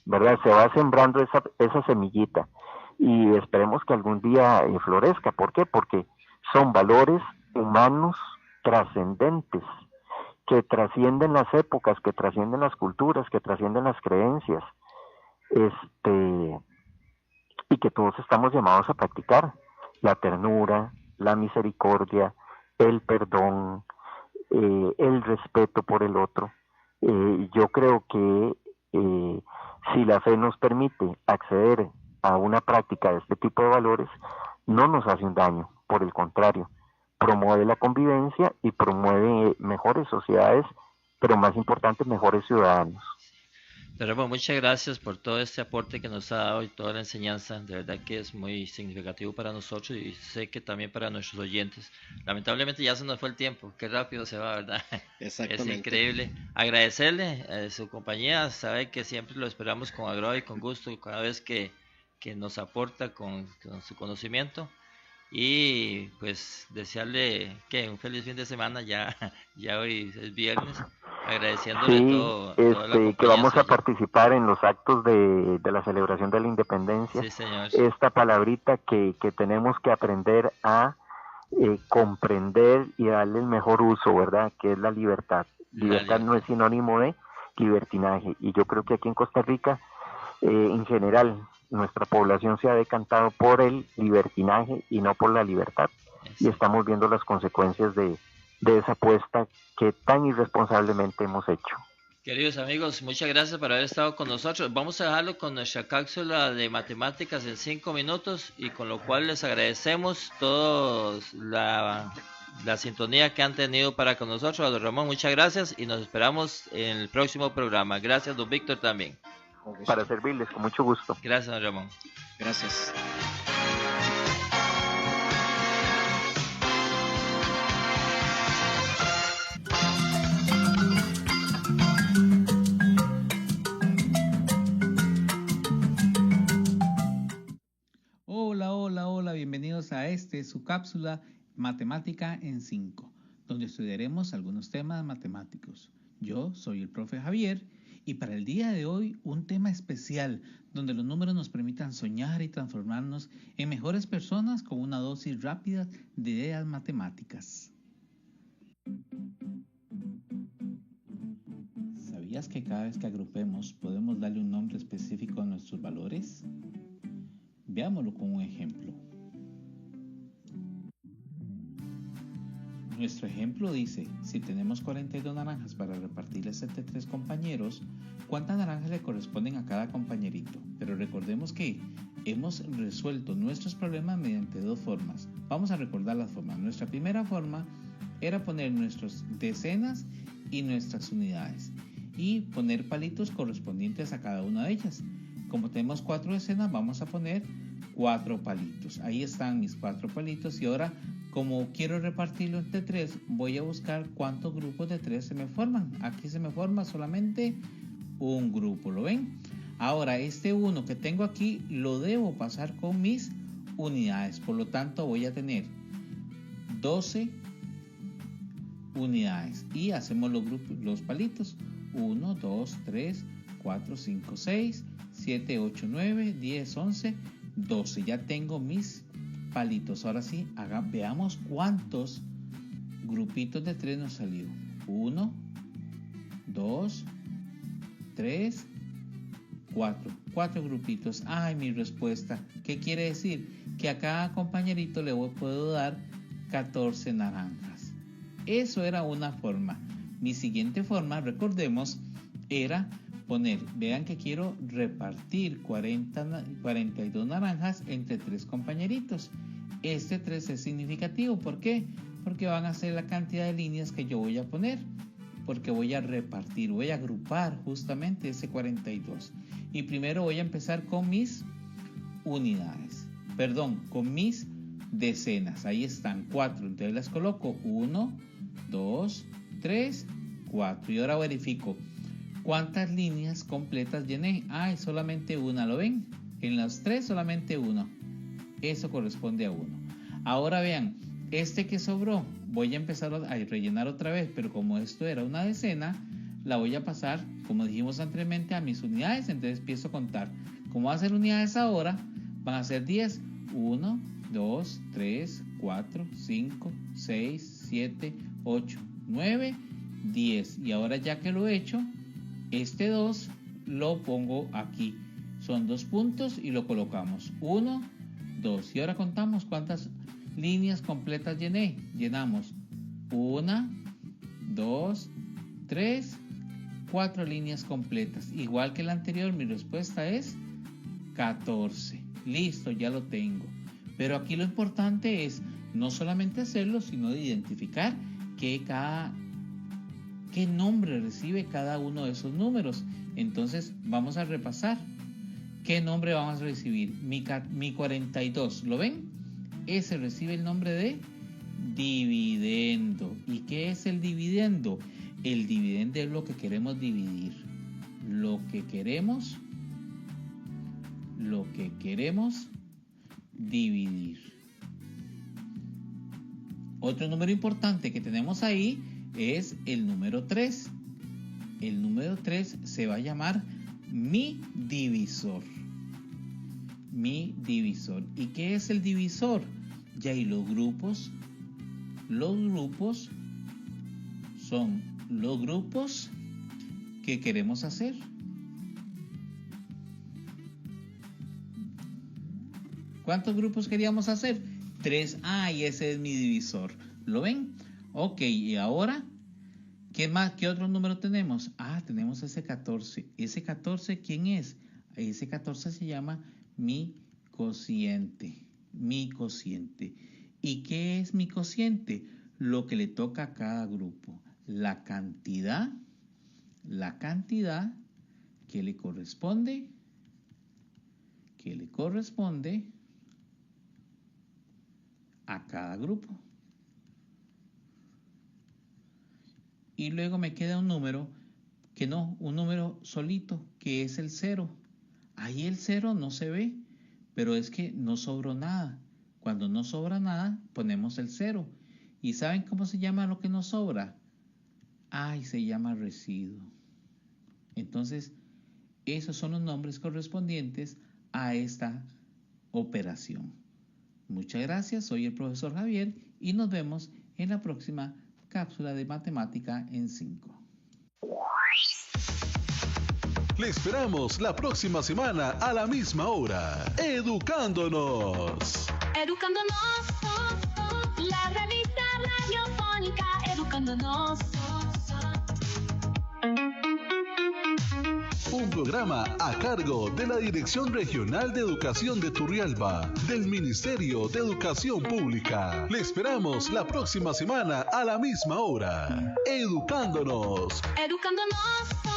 ¿verdad? Se va sembrando esa semillita y esperemos que algún día florezca. ¿Por qué? Porque son valores humanos trascendentes, que trascienden las épocas, que trascienden las culturas, que trascienden las creencias, y que todos estamos llamados a practicar: la ternura, la misericordia, el perdón, el respeto por el otro. Yo creo que si la fe nos permite acceder a una práctica de este tipo de valores, no nos hace un daño, por el contrario, promueve la convivencia y promueve mejores sociedades, pero más importante, mejores ciudadanos. Pero muchas gracias por todo este aporte que nos ha dado y toda la enseñanza. De verdad que es muy significativo para nosotros y sé que también para nuestros oyentes. Lamentablemente ya se nos fue el tiempo, qué rápido se va, ¿verdad? Exactamente. Es increíble. Agradecerle su compañía, sabe que siempre lo esperamos con agrado y con gusto cada vez que nos aporta con su conocimiento. Y pues desearle que un feliz fin de semana, ya hoy es viernes, agradeciéndole toda la que vamos a participar en los actos de la celebración de la independencia. Sí, señor. Esta palabrita que tenemos que aprender a comprender y darle el mejor uso, ¿verdad? Que es la libertad. Libertad no es sinónimo de libertinaje, y yo creo que aquí en Costa Rica, en general, nuestra población se ha decantado por el libertinaje y no por la libertad. Y estamos viendo las consecuencias de esa apuesta que tan irresponsablemente hemos hecho. Queridos amigos, muchas gracias por haber estado con nosotros. Vamos a dejarlo con nuestra cápsula de matemáticas en 5 minutos, y con lo cual les agradecemos todos la sintonía que han tenido para con nosotros. Don Ramón, muchas gracias y nos esperamos en el próximo programa. Gracias, don Víctor, también. Para servirles, con mucho gusto. Gracias, don Ramón. Gracias. Hola, bienvenidos a su cápsula Matemática en 5, donde estudiaremos algunos temas matemáticos. Yo soy el profe Javier, y para el día de hoy un tema especial donde los números nos permitan soñar y transformarnos en mejores personas con una dosis rápida de ideas matemáticas. ¿Sabías que cada vez que agrupemos podemos darle un nombre específico a nuestros valores? Veámoslo con un ejemplo. Nuestro ejemplo dice: si tenemos 42 naranjas para repartirles entre 3 compañeros, ¿cuántas naranjas le corresponden a cada compañerito? Pero recordemos que hemos resuelto nuestros problemas mediante 2 formas. Vamos a recordar las formas. Nuestra primera forma era poner nuestras decenas y nuestras unidades y poner palitos correspondientes a cada una de ellas. Como tenemos 4 decenas, vamos a poner 4 palitos. Ahí están mis 4 palitos, y ahora, como quiero repartirlo entre 3, voy a buscar cuántos grupos de 3 se me forman. Aquí se me forma solamente un grupo, ¿lo ven? Ahora, este 1 que tengo aquí lo debo pasar con mis unidades. Por lo tanto, voy a tener 12 unidades. Y hacemos los palitos. 1, 2, 3, 4, 5, 6, 7, 8, 9, 10, 11, 12. Ya tengo mis palitos. Ahora sí, veamos cuántos grupitos de 3 nos salió. 1, 2, 3, 4. 4 grupitos. Ay, mi respuesta. ¿Qué quiere decir? Que a cada compañerito le puedo dar 14 naranjas. Eso era una forma. Mi siguiente forma, recordemos, era poner, vean que quiero repartir 42 naranjas entre 3 compañeritos. Este 3 es significativo. ¿Por qué? Porque van a ser la cantidad de líneas que yo voy a poner. Porque voy a repartir, voy a agrupar justamente ese 42. Y primero voy a empezar con mis unidades. Perdón, con mis decenas. Ahí están 4. Entonces las coloco 1, 2, 3, 4. Y ahora verifico cuántas líneas completas llené. Solamente una, ¿lo ven? En las 3 solamente una. Eso corresponde a 1. Ahora vean, este que sobró, voy a empezar a rellenar otra vez, pero como esto era una decena, la voy a pasar, como dijimos anteriormente, a mis unidades. Entonces empiezo a contar. Como va a ser unidades ahora, van a ser 10. 1, 2, 3, 4, 5, 6, 7, 8, 9, 10. Y ahora ya que lo he hecho, este 2 lo pongo aquí. Son 2 puntos y lo colocamos. 1, 2. Y ahora contamos cuántas líneas completas llené. Llenamos 1, 2, 3, 4 líneas completas. Igual que la anterior, mi respuesta es 14. Listo, ya lo tengo. Pero aquí lo importante es no solamente hacerlo, sino de identificar qué nombre recibe cada uno de esos números. Entonces vamos a repasar. ¿Qué nombre vamos a recibir? Mi 42, ¿lo ven? Ese recibe el nombre de dividendo. ¿Y qué es el dividendo? El dividendo es lo que queremos dividir. Lo que queremos dividir. Otro número importante que tenemos ahí es el número 3. El número 3 se va a llamar mi divisor. Mi divisor. ¿Y qué es el divisor? Ya, y los grupos son los grupos que queremos hacer. ¿Cuántos grupos queríamos hacer? 3. Y ese es mi divisor. ¿Lo ven? Ok, y ahora, ¿qué más? ¿Qué otro número tenemos? Tenemos ese 14. ¿Ese 14 quién es? Ese 14 se llama mi cociente. Mi cociente. ¿Y qué es mi cociente? Lo que le toca a cada grupo. La cantidad que le corresponde a cada grupo. Y luego me queda un número un número solito, que es el 0. Ahí el 0 no se ve, pero es que no sobró nada. Cuando no sobra nada, ponemos el 0. ¿Y saben cómo se llama lo que no sobra? Se llama residuo. Entonces, esos son los nombres correspondientes a esta operación. Muchas gracias, soy el profesor Javier y nos vemos en la próxima cápsula de matemática en 5. Le esperamos la próxima semana a la misma hora, Educándonos. Educándonos, la revista radiofónica Educándonos. Un programa a cargo de la Dirección Regional de Educación de Turrialba, del Ministerio de Educación Pública. Le esperamos la próxima semana a la misma hora. Educándonos. Educándonos.